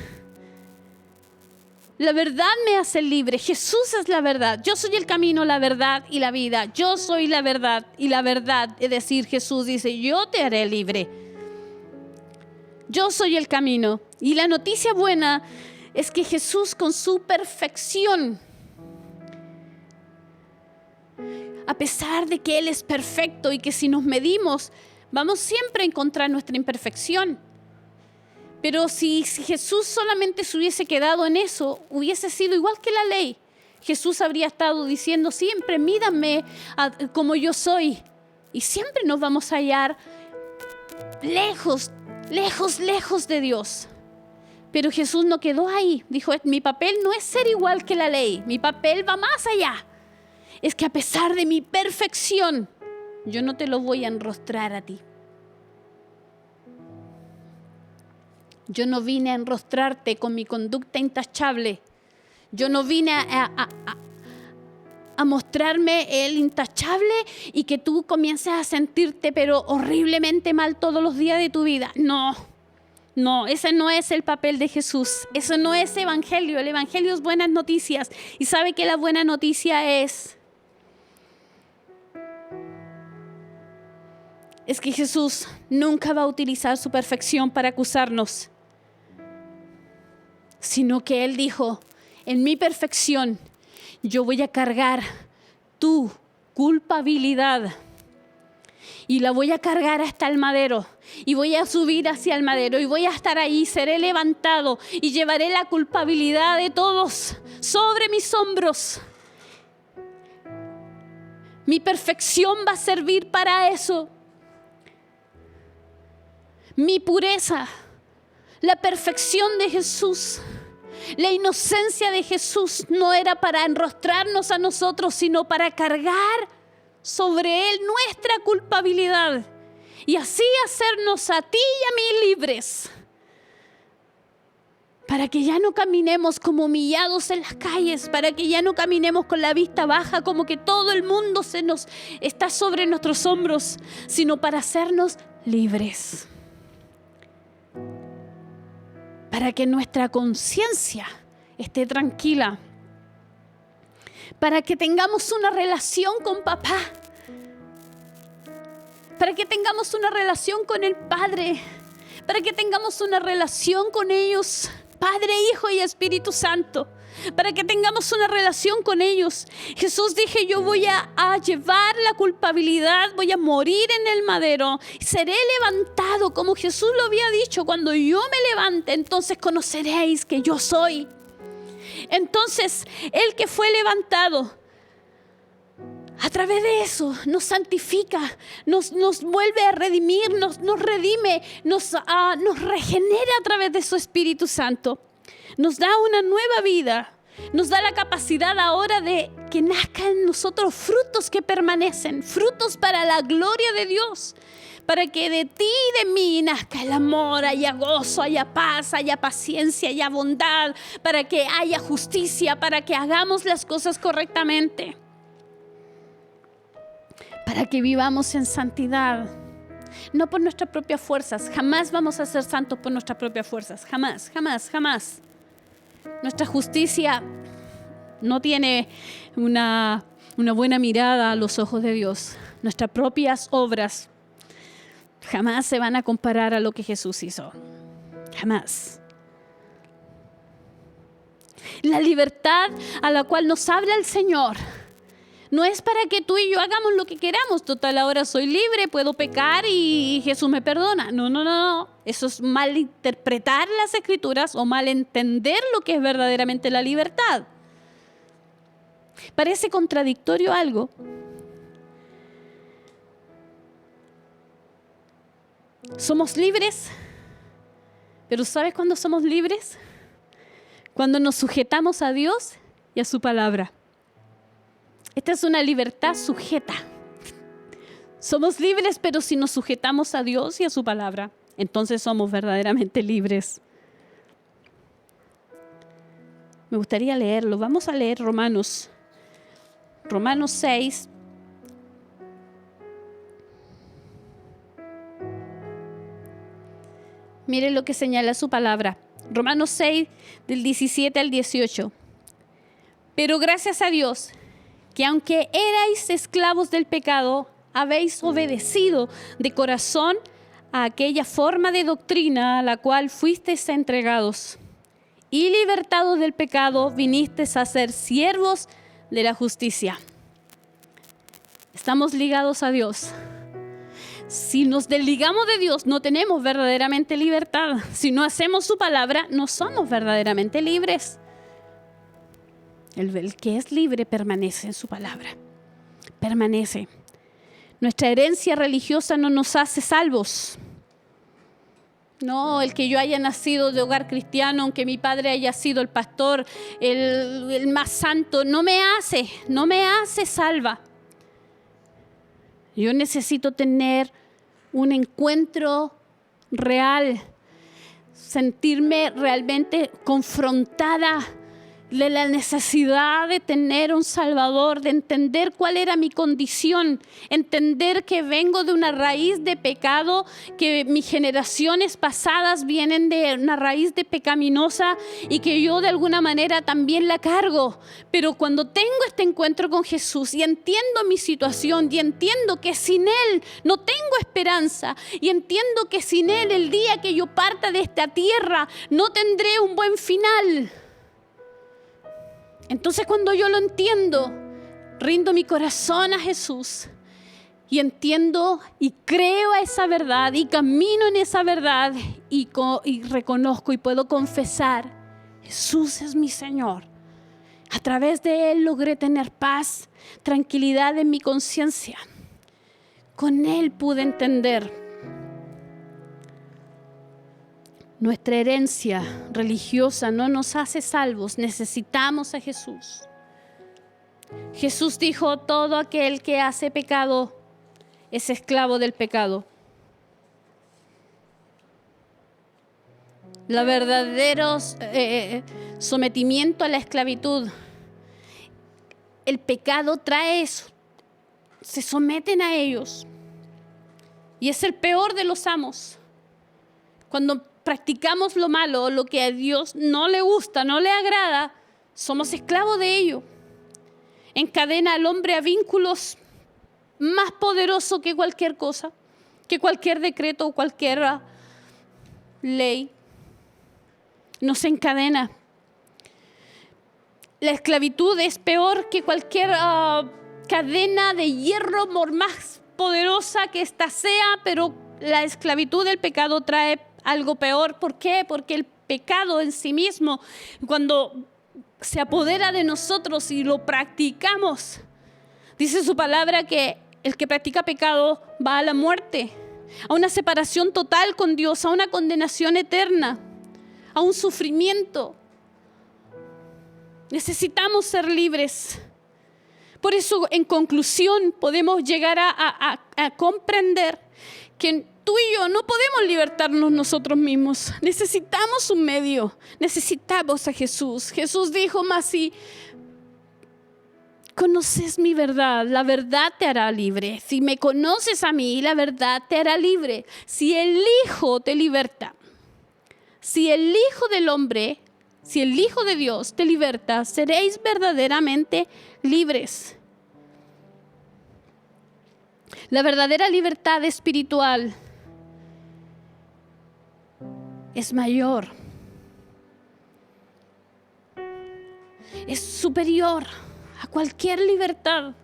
La verdad me hace libre. Jesús es la verdad. Yo soy el camino, la verdad y la vida. Yo soy la verdad y la verdad. Es decir, Jesús dice, yo te haré libre. Yo soy el camino. Y la noticia buena es que Jesús con su perfección, a pesar de que Él es perfecto y que si nos medimos, vamos siempre a encontrar nuestra imperfección. Pero si Jesús solamente se hubiese quedado en eso, hubiese sido igual que la ley. Jesús habría estado diciendo siempre, mídame como yo soy. Y siempre nos vamos a hallar lejos, lejos, lejos de Dios. Pero Jesús no quedó ahí. Dijo, mi papel no es ser igual que la ley. Mi papel va más allá. Es que a pesar de mi perfección, yo no te lo voy a enrostrar a ti. Yo no vine a enrostrarte con mi conducta intachable. Yo no vine a mostrarme el intachable y que tú comiences a sentirte pero horriblemente mal todos los días de tu vida. No, ese no es el papel de Jesús. Eso no es evangelio. El evangelio es buenas noticias. Y sabe que la buena noticia es que Jesús nunca va a utilizar su perfección para acusarnos, sino que Él dijo, en mi perfección yo voy a cargar tu culpabilidad y la voy a cargar hasta el madero y voy a subir hacia el madero y voy a estar ahí, seré levantado y llevaré la culpabilidad de todos sobre mis hombros. Mi perfección va a servir para eso. Mi pureza, la perfección de Jesús, la inocencia de Jesús no era para enrostrarnos a nosotros, sino para cargar sobre Él nuestra culpabilidad y así hacernos a ti y a mí libres, para que ya no caminemos como humillados en las calles, para que ya no caminemos con la vista baja como que todo el mundo está sobre nuestros hombros, sino para hacernos libres. Para que nuestra conciencia esté tranquila. Para que tengamos una relación con papá. Para que tengamos una relación con el Padre. Para que tengamos una relación con ellos, Padre, Hijo y Espíritu Santo. Para que tengamos una relación con ellos. Jesús dije, yo voy a llevar la culpabilidad, voy a morir en el madero, seré levantado como Jesús lo había dicho, cuando yo me levante, entonces conoceréis que yo soy. Entonces, el que fue levantado, a través de eso nos santifica, nos vuelve a redimir, nos redime, nos regenera a través de su Espíritu Santo. Nos da una nueva vida, nos da la capacidad ahora de que nazcan en nosotros frutos que permanecen, frutos para la gloria de Dios, para que de ti y de mí nazca el amor, haya gozo, haya paz, haya paciencia, haya bondad, para que haya justicia, para que hagamos las cosas correctamente, para que vivamos en santidad, no por nuestras propias fuerzas. Jamás vamos a ser santos por nuestras propias fuerzas, jamás, jamás, jamás. Nuestra justicia no tiene una buena mirada a los ojos de Dios. Nuestras propias obras jamás se van a comparar a lo que Jesús hizo. Jamás. La libertad a la cual nos habla el Señor no es para que tú y yo hagamos lo que queramos. Total, ahora soy libre, puedo pecar y Jesús me perdona. No. Eso es malinterpretar las Escrituras o malentender lo que es verdaderamente la libertad. Parece contradictorio algo. Somos libres, pero ¿sabes cuándo somos libres? Cuando nos sujetamos a Dios y a su palabra. Esta es una libertad sujeta. Somos libres, pero si nos sujetamos a Dios y a su palabra, entonces somos verdaderamente libres. Me gustaría leerlo. Vamos a leer Romanos 6. Mire lo que señala su palabra. Romanos 6, del 17 al 18. Pero gracias a Dios, que aunque erais esclavos del pecado, habéis obedecido de corazón a aquella forma de doctrina a la cual fuisteis entregados. Y libertados del pecado, vinisteis a ser siervos de la justicia. Estamos ligados a Dios. Si nos desligamos de Dios, no tenemos verdaderamente libertad. Si no hacemos su palabra, no somos verdaderamente libres. El que es libre permanece en su palabra. Permanece. Nuestra herencia religiosa no nos hace salvos. No, el que yo haya nacido de hogar cristiano, aunque mi padre haya sido el pastor, el más santo, no me hace salva. Yo necesito tener un encuentro real, sentirme realmente confrontada de la necesidad de tener un Salvador, de entender cuál era mi condición, entender que vengo de una raíz de pecado, que mis generaciones pasadas vienen de una raíz de pecaminosa y que yo de alguna manera también la cargo. Pero cuando tengo este encuentro con Jesús y entiendo mi situación y entiendo que sin Él no tengo esperanza y entiendo que sin Él el día que yo parta de esta tierra no tendré un buen final. Entonces cuando yo lo entiendo, rindo mi corazón a Jesús y entiendo y creo a esa verdad y camino en esa verdad y reconozco y puedo confesar, Jesús es mi Señor. A través de Él logré tener paz, tranquilidad en mi conciencia. Con Él pude entender. Nuestra herencia religiosa no nos hace salvos, necesitamos a Jesús. Jesús dijo, todo aquel que hace pecado es esclavo del pecado. El verdadero sometimiento a la esclavitud, el pecado trae eso, se someten a ellos. Y es el peor de los amos. Cuando practicamos lo malo, lo que a Dios no le gusta, no le agrada, somos esclavos de ello. Encadena al hombre a vínculos más poderosos que cualquier cosa, que cualquier decreto o cualquier ley. Nos encadena. La esclavitud es peor que cualquier cadena de hierro, por más poderosa que ésta sea, pero la esclavitud del pecado trae algo peor. ¿Por qué? Porque el pecado en sí mismo, cuando se apodera de nosotros y lo practicamos, dice su palabra que el que practica pecado va a la muerte, a una separación total con Dios, a una condenación eterna, a un sufrimiento. Necesitamos ser libres. Por eso, en conclusión, podemos llegar a comprender que tú y yo no podemos libertarnos nosotros mismos. Necesitamos un medio, necesitamos a Jesús. Jesús dijo más si conoces mi verdad, la verdad te hará libre. Si me conoces a mí, la verdad te hará libre. Si el Hijo te liberta, si el Hijo del hombre, si el Hijo de Dios te liberta, seréis verdaderamente libres. La verdadera libertad espiritual es mayor, es superior a cualquier libertad.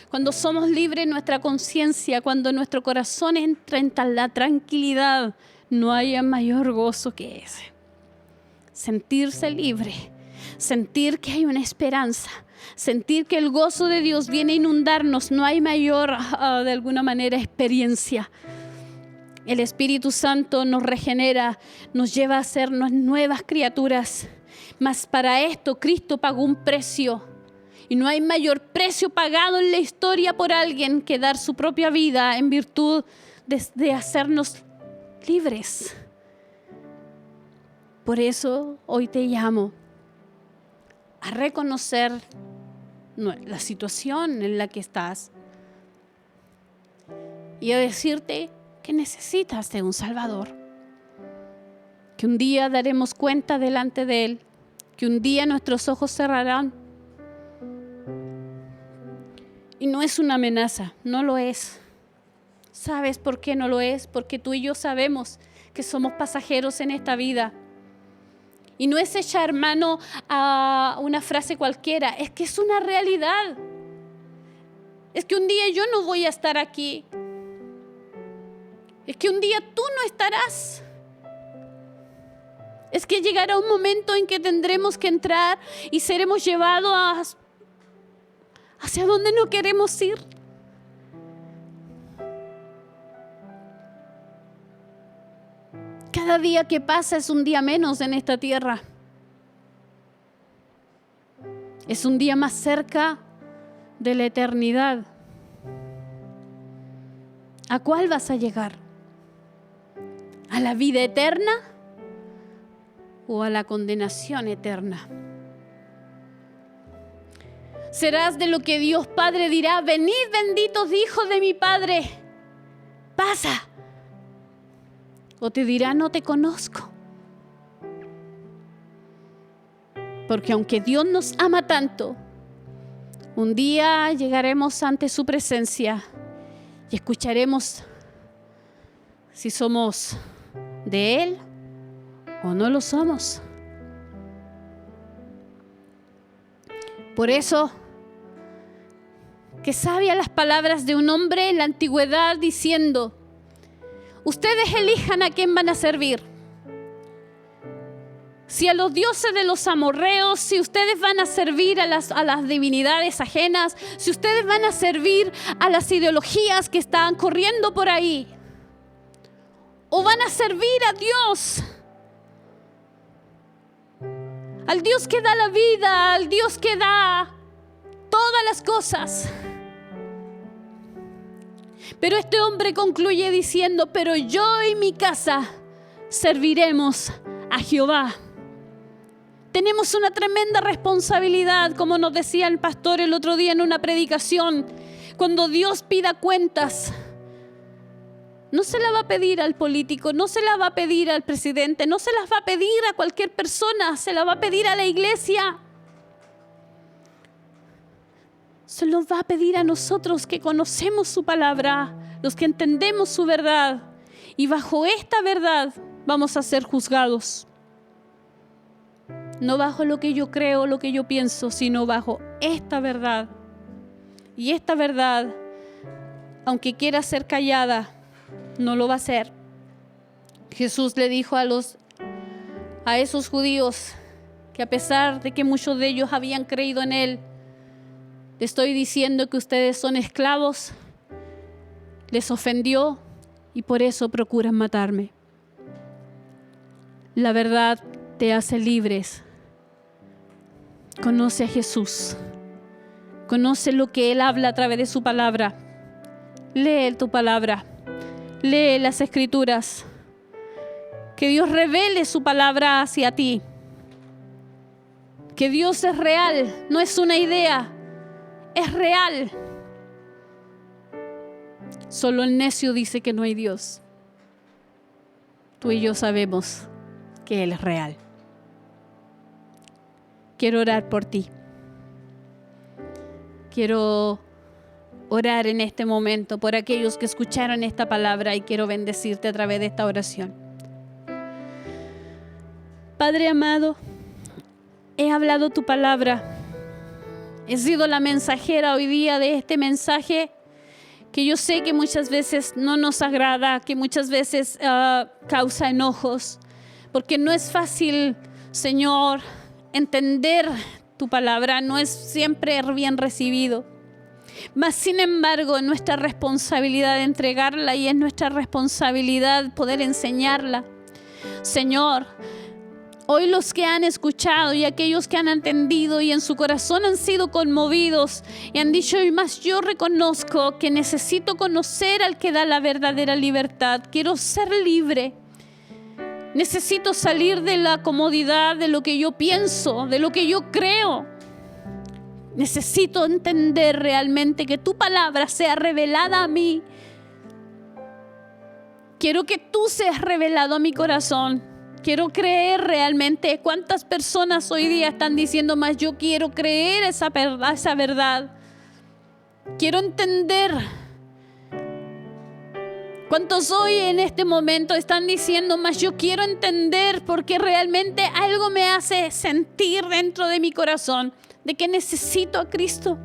Cuando somos libres, nuestra conciencia, cuando nuestro corazón entra en la tranquilidad, no haya mayor gozo que ese. Sentirse libre, sentir que hay una esperanza, sentir que el gozo de Dios viene a inundarnos, no hay mayor, de alguna manera, experiencia. El Espíritu Santo nos regenera, nos lleva a ser nuevas criaturas. Mas para esto Cristo pagó un precio. Y no hay mayor precio pagado en la historia por alguien que dar su propia vida en virtud de hacernos libres. Por eso hoy te llamo a reconocer la situación en la que estás y a decirte que necesitas de un Salvador, que un día daremos cuenta delante de Él, que un día nuestros ojos cerrarán. Y no es una amenaza, no lo es. ¿Sabes por qué no lo es? Porque tú y yo sabemos que somos pasajeros en esta vida. Y no es echar mano a una frase cualquiera, es que es una realidad. Es que un día yo no voy a estar aquí. Es que un día tú no estarás. Es que llegará un momento en que tendremos que entrar y seremos llevados hacia donde no queremos ir. Cada día que pasa es un día menos en esta tierra. Es un día más cerca de la eternidad. ¿A cuál vas a llegar? ¿A la vida eterna o a la condenación eterna? Serás de lo que Dios Padre dirá: venid benditos hijos de mi Padre, pasa. O te dirá: no te conozco. Porque aunque Dios nos ama tanto, un día llegaremos ante su presencia y escucharemos si somos de Él o no lo somos. Por eso, que sabia las palabras de un hombre en la antigüedad diciendo: ustedes elijan a quién van a servir. Si a los dioses de los amorreos, si ustedes van a servir a las divinidades ajenas, si ustedes van a servir a las ideologías que están corriendo por ahí, o van a servir a Dios, al Dios que da la vida, al Dios que da todas las cosas. Pero este hombre concluye diciendo: pero yo y mi casa serviremos a Jehová. Tenemos una tremenda responsabilidad, como nos decía el pastor el otro día en una predicación. Cuando Dios pida cuentas, no se la va a pedir al político, no se la va a pedir al presidente, no se las va a pedir a cualquier persona, se la va a pedir a la iglesia. Se los va a pedir a nosotros que conocemos su palabra, los que entendemos su verdad. Y bajo esta verdad vamos a ser juzgados. No bajo lo que yo creo, lo que yo pienso, sino bajo esta verdad. Y esta verdad, aunque quiera ser callada, no lo va a hacer. Jesús le dijo a esos judíos que a pesar de que muchos de ellos habían creído en Él, le estoy diciendo que ustedes son esclavos, les ofendió y por eso procuran matarme. La verdad te hace libres. Conoce a Jesús. Conoce lo que Él habla a través de su palabra. Lee tu palabra. Lee las Escrituras. Que Dios revele su palabra hacia ti. Que Dios es real, no es una idea, es real. Solo el necio dice que no hay Dios. Tú y yo sabemos que Él es real. Quiero orar por ti. Quiero orar en este momento por aquellos que escucharon esta palabra y quiero bendecirte a través de esta oración. Padre amado, he hablado tu palabra. He sido la mensajera hoy día de este mensaje que yo sé que muchas veces no nos agrada, que muchas veces causa enojos, porque no es fácil, Señor, entender tu palabra, no es siempre bien recibido. Mas sin embargo, es nuestra responsabilidad entregarla y es nuestra responsabilidad poder enseñarla. Señor, hoy los que han escuchado y aquellos que han entendido y en su corazón han sido conmovidos y han dicho, y más yo reconozco que necesito conocer al que da la verdadera libertad. Quiero ser libre. Necesito salir de la comodidad de lo que yo pienso, de lo que yo creo. Necesito entender realmente que tu palabra sea revelada a mí. Quiero que tú seas revelado a mi corazón. Quiero creer realmente. ¿Cuántas personas hoy día están diciendo más? Yo quiero creer esa verdad. Quiero entender. ¿Cuántos hoy en este momento están diciendo más? Yo quiero entender porque realmente algo me hace sentir dentro de mi corazón de que necesito a Cristo,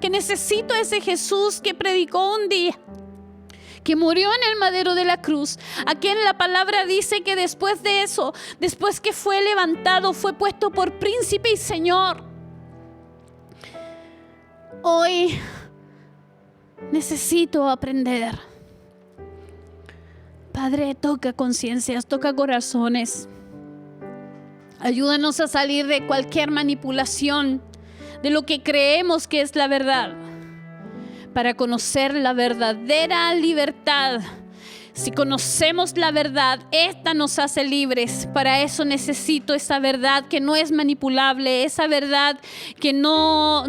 que necesito a ese Jesús que predicó un día, que murió en el madero de la cruz, a quien la palabra dice que después de eso, después que fue levantado, fue puesto por príncipe y Señor. Hoy necesito aprender. Padre, toca conciencias, toca corazones. Ayúdanos a salir de cualquier manipulación, de lo que creemos que es la verdad, para conocer la verdadera libertad. Si conocemos la verdad, esta nos hace libres. Para eso necesito esa verdad que no es manipulable, esa verdad que no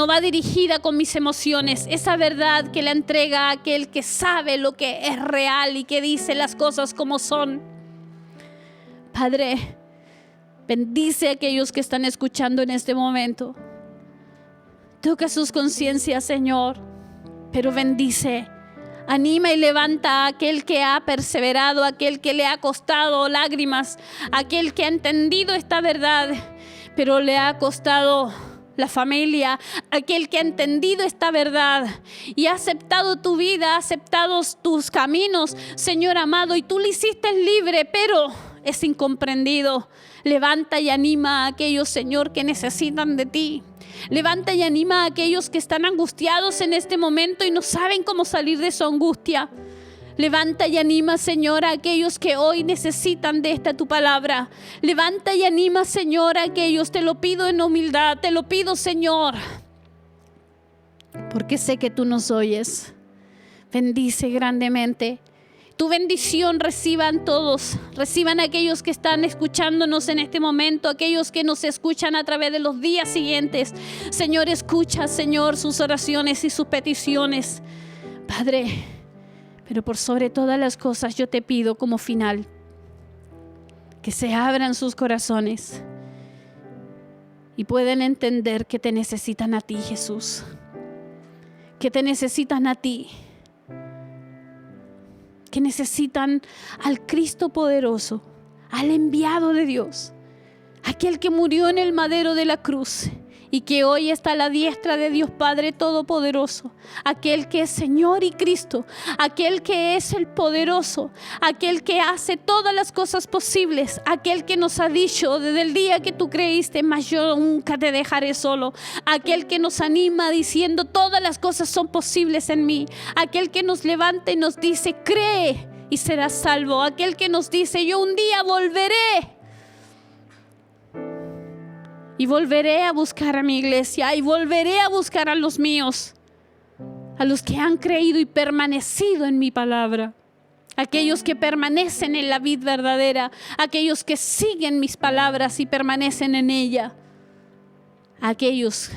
va dirigida con mis emociones, esa verdad que la entrega a aquel que sabe lo que es real y que dice las cosas como son. Padre, bendice a aquellos que están escuchando en este momento. Toca sus conciencias, Señor, pero bendice, anima y levanta a aquel que ha perseverado, a aquel que le ha costado lágrimas, a aquel que ha entendido esta verdad, pero le ha costado la familia, aquel que ha entendido esta verdad y ha aceptado tu vida, ha aceptado tus caminos, Señor amado, y tú le hiciste libre, pero es incomprendido. Levanta y anima a aquellos, Señor, que necesitan de ti. Levanta y anima a aquellos que están angustiados en este momento y no saben cómo salir de su angustia. Levanta y anima, Señor, a aquellos que hoy necesitan de esta tu palabra. Levanta y anima, Señor, a aquellos, te lo pido en humildad, te lo pido, Señor, porque sé que tú nos oyes. Bendice grandemente. Tu bendición reciban todos, reciban aquellos que están escuchándonos en este momento, aquellos que nos escuchan a través de los días siguientes. Señor, escucha, Señor, sus oraciones y sus peticiones. Padre, pero por sobre todas las cosas yo te pido como final que se abran sus corazones y puedan entender que te necesitan a ti, Jesús, que te necesitan a ti, que necesitan al Cristo poderoso, al enviado de Dios, aquel que murió en el madero de la cruz y que hoy está a la diestra de Dios Padre Todopoderoso, aquel que es Señor y Cristo, aquel que es el poderoso, aquel que hace todas las cosas posibles, aquel que nos ha dicho desde el día que tú creíste, mas yo nunca te dejaré solo, aquel que nos anima diciendo todas las cosas son posibles en mí, aquel que nos levanta y nos dice cree y serás salvo, aquel que nos dice yo un día volveré. Y Y volveré a buscar a mi iglesia y volveré a buscar a los míos, a los que han creído y permanecido en mi palabra, aquellos que permanecen en la vid verdadera, aquellos que siguen mis palabras y permanecen en ella, aquellos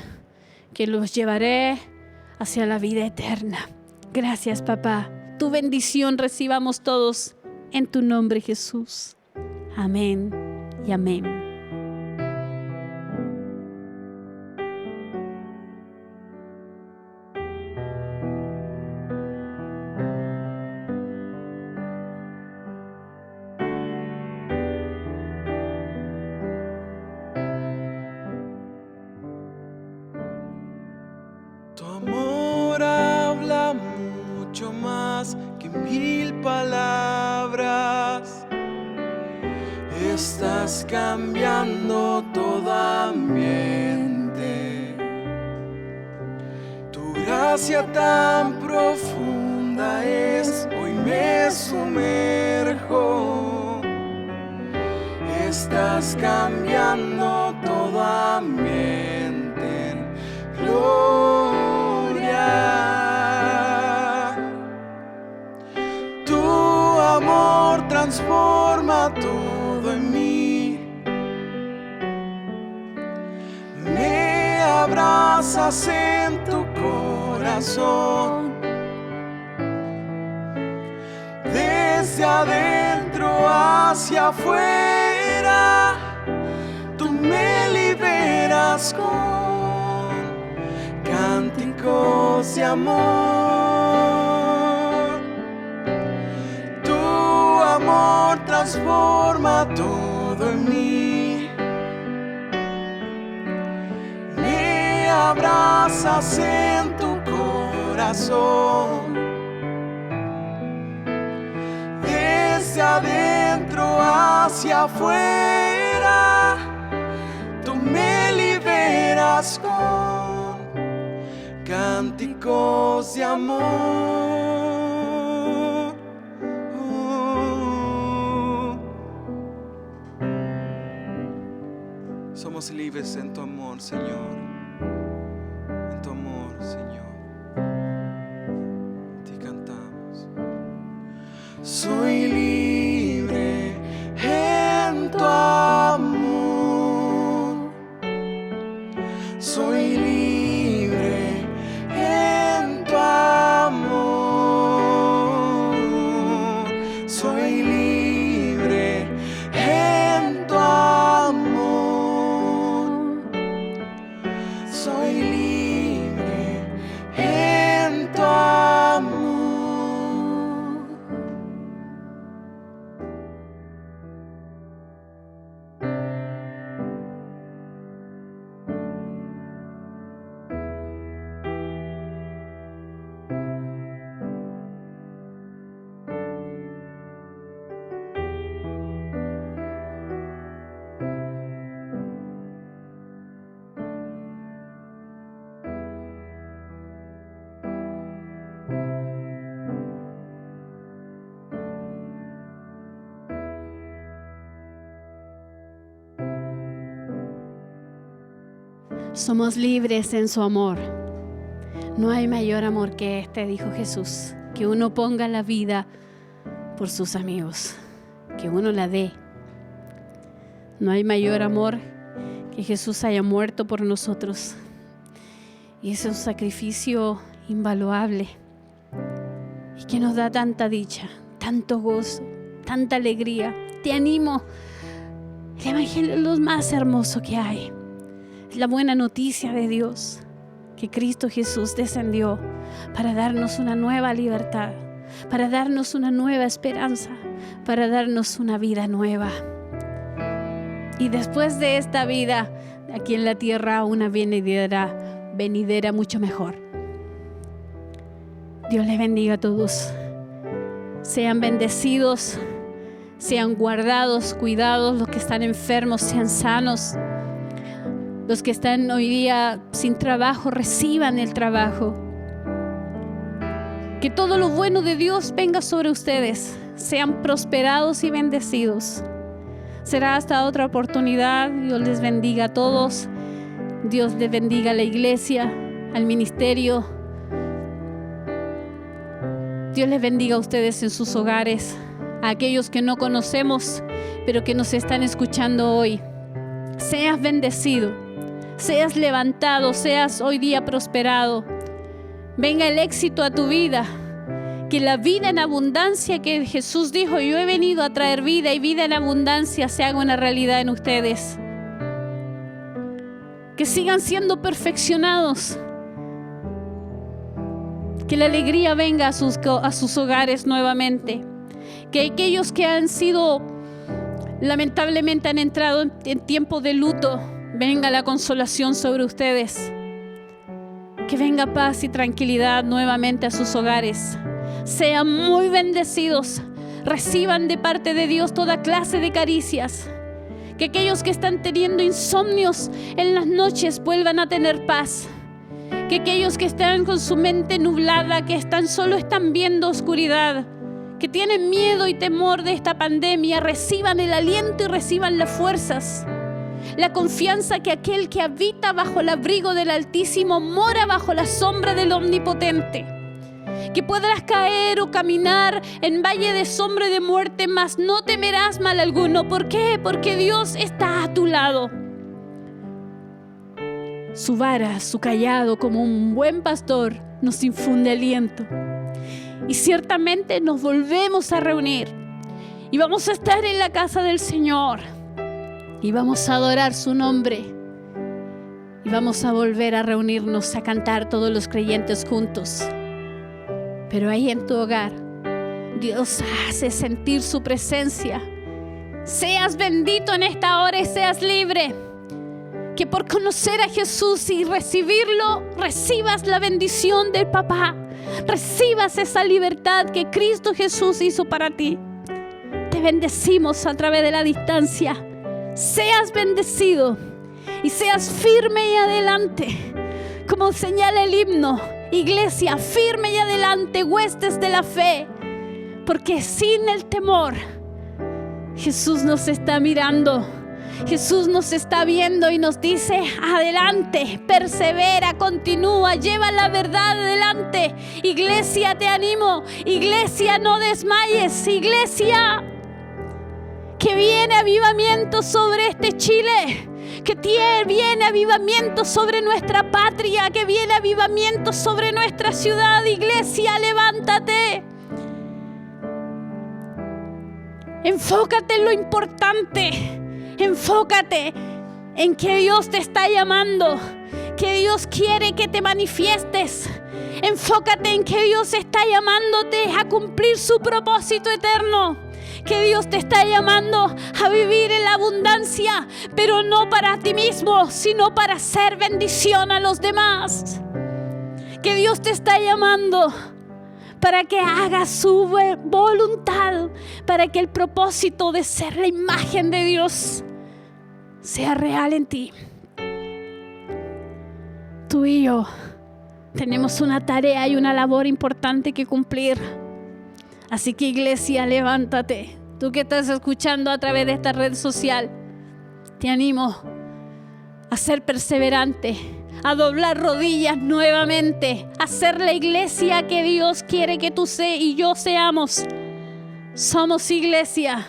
que los llevaré hacia la vida eterna. Gracias, papá. Tu bendición recibamos todos en tu nombre, Jesús. Amén y amén. Tu amor habla mucho más que 1000 palabras. Estás cambiando todo ambiente. Tu gracia tan profunda es, hoy me sumerjo. Estás cambiando todo ambiente en gloria. Tu amor transforma todo en mí. Me abrazas en tu corazón. Desde adentro hacia afuera, tú me liberas con cánticos de amor. Tu amor transforma todo en mí. Me abrazas en tu corazón. Desde adentro hacia afuera, tú me liberas con cánticos de amor. Somos libres en tu amor, Señor. En tu amor, Señor. Te cantamos. Soy libre en tu amor. Soy libre en tu amor. Soy libre en tu amor. Soy libre en tu amor. Somos libres en su amor. No hay mayor amor que este, dijo Jesús, que uno ponga la vida por sus amigos, que uno la dé. No hay mayor amor que Jesús haya muerto por nosotros. Y es un sacrificio invaluable y que nos da tanta dicha, tanto gozo, tanta alegría. Te animo. El Evangelio es lo más hermoso que hay. Es la buena noticia de Dios, que Cristo Jesús descendió para darnos una nueva libertad, para darnos una nueva esperanza, para darnos una vida nueva. Y después de esta vida, aquí en la tierra, una venidera mucho mejor. Dios les bendiga a todos. Sean bendecidos, sean guardados, cuidados. Los que están enfermos sean sanos. Los que están hoy día sin trabajo, reciban el trabajo. Que todo lo bueno de Dios venga sobre ustedes. Sean prosperados y bendecidos. Será hasta otra oportunidad. Dios les bendiga a todos. Dios les bendiga a la iglesia, al ministerio. Dios les bendiga a ustedes en sus hogares, a aquellos que no conocemos, pero que nos están escuchando hoy. Seas bendecido, seas levantado, seas hoy día prosperado. Venga el éxito a tu vida. Que la vida en abundancia que Jesús dijo, yo he venido a traer vida y vida en abundancia, se haga una realidad en ustedes. Que sigan siendo perfeccionados. Que la alegría venga a sus hogares nuevamente. Que aquellos que han sido, lamentablemente han entrado en tiempo de luto, venga la consolación sobre ustedes. Que venga paz y tranquilidad nuevamente a sus hogares. Sean muy bendecidos. Reciban de parte de Dios toda clase de caricias. Que aquellos que están teniendo insomnios en las noches vuelvan a tener paz. Que aquellos que están con su mente nublada, que solo están viendo oscuridad, que tienen miedo y temor de esta pandemia, reciban el aliento y reciban las fuerzas. La confianza que aquel que habita bajo el abrigo del Altísimo mora bajo la sombra del Omnipotente. Que podrás caer o caminar en valle de sombra y de muerte, mas no temerás mal alguno. ¿Por qué? Porque Dios está a tu lado. Su vara, su cayado, como un buen pastor, nos infunde aliento. Y ciertamente nos volvemos a reunir. Y vamos a estar en la casa del Señor. Y vamos a adorar su nombre. Y vamos a volver a reunirnos a cantar todos los creyentes juntos. Pero ahí en tu hogar, Dios hace sentir su presencia. Seas bendito en esta hora y seas libre. Que por conocer a Jesús y recibirlo, recibas la bendición del Papá. Recibas esa libertad que Cristo Jesús hizo para ti. Te bendecimos a través de la distancia. Seas bendecido y seas firme y adelante. Como señala el himno, iglesia, firme y adelante, huestes de la fe. Porque sin el temor, Jesús nos está mirando. Jesús nos está viendo y nos dice, adelante, persevera, continúa, lleva la verdad adelante. Iglesia, te animo. Iglesia, no desmayes. Iglesia, que viene avivamiento sobre este Chile. Que viene avivamiento sobre nuestra patria. Que viene avivamiento sobre nuestra ciudad. Iglesia, levántate. Enfócate en lo importante. Enfócate en que Dios te está llamando, que Dios quiere que te manifiestes. Enfócate en que Dios está llamándote a cumplir su propósito eterno, que Dios te está llamando a vivir en la abundancia, pero no para ti mismo, sino para hacer bendición a los demás. Que Dios te está llamando para que hagas su voluntad, para que el propósito de ser la imagen de Dios sea real en ti. Tú y yo tenemos una tarea y una labor importante que cumplir. Así que iglesia, levántate. Tú que estás escuchando a través de esta red social, te animo a ser perseverante, a doblar rodillas nuevamente, a ser la iglesia que Dios quiere que tú y yo seamos. Somos iglesia.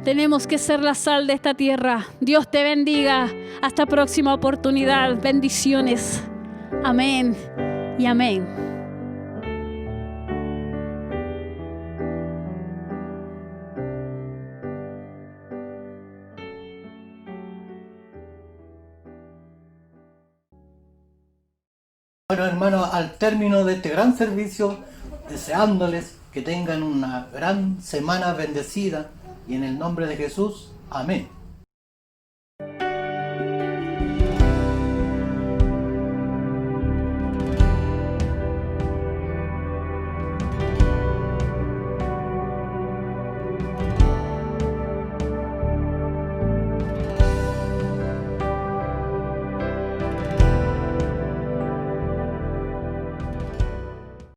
Tenemos que ser la sal de esta tierra. Dios te bendiga. Hasta próxima oportunidad. Bendiciones. Amén y amén. Bueno, hermanos, al término de este gran servicio, deseándoles que tengan una gran semana bendecida y en el nombre de Jesús, amén.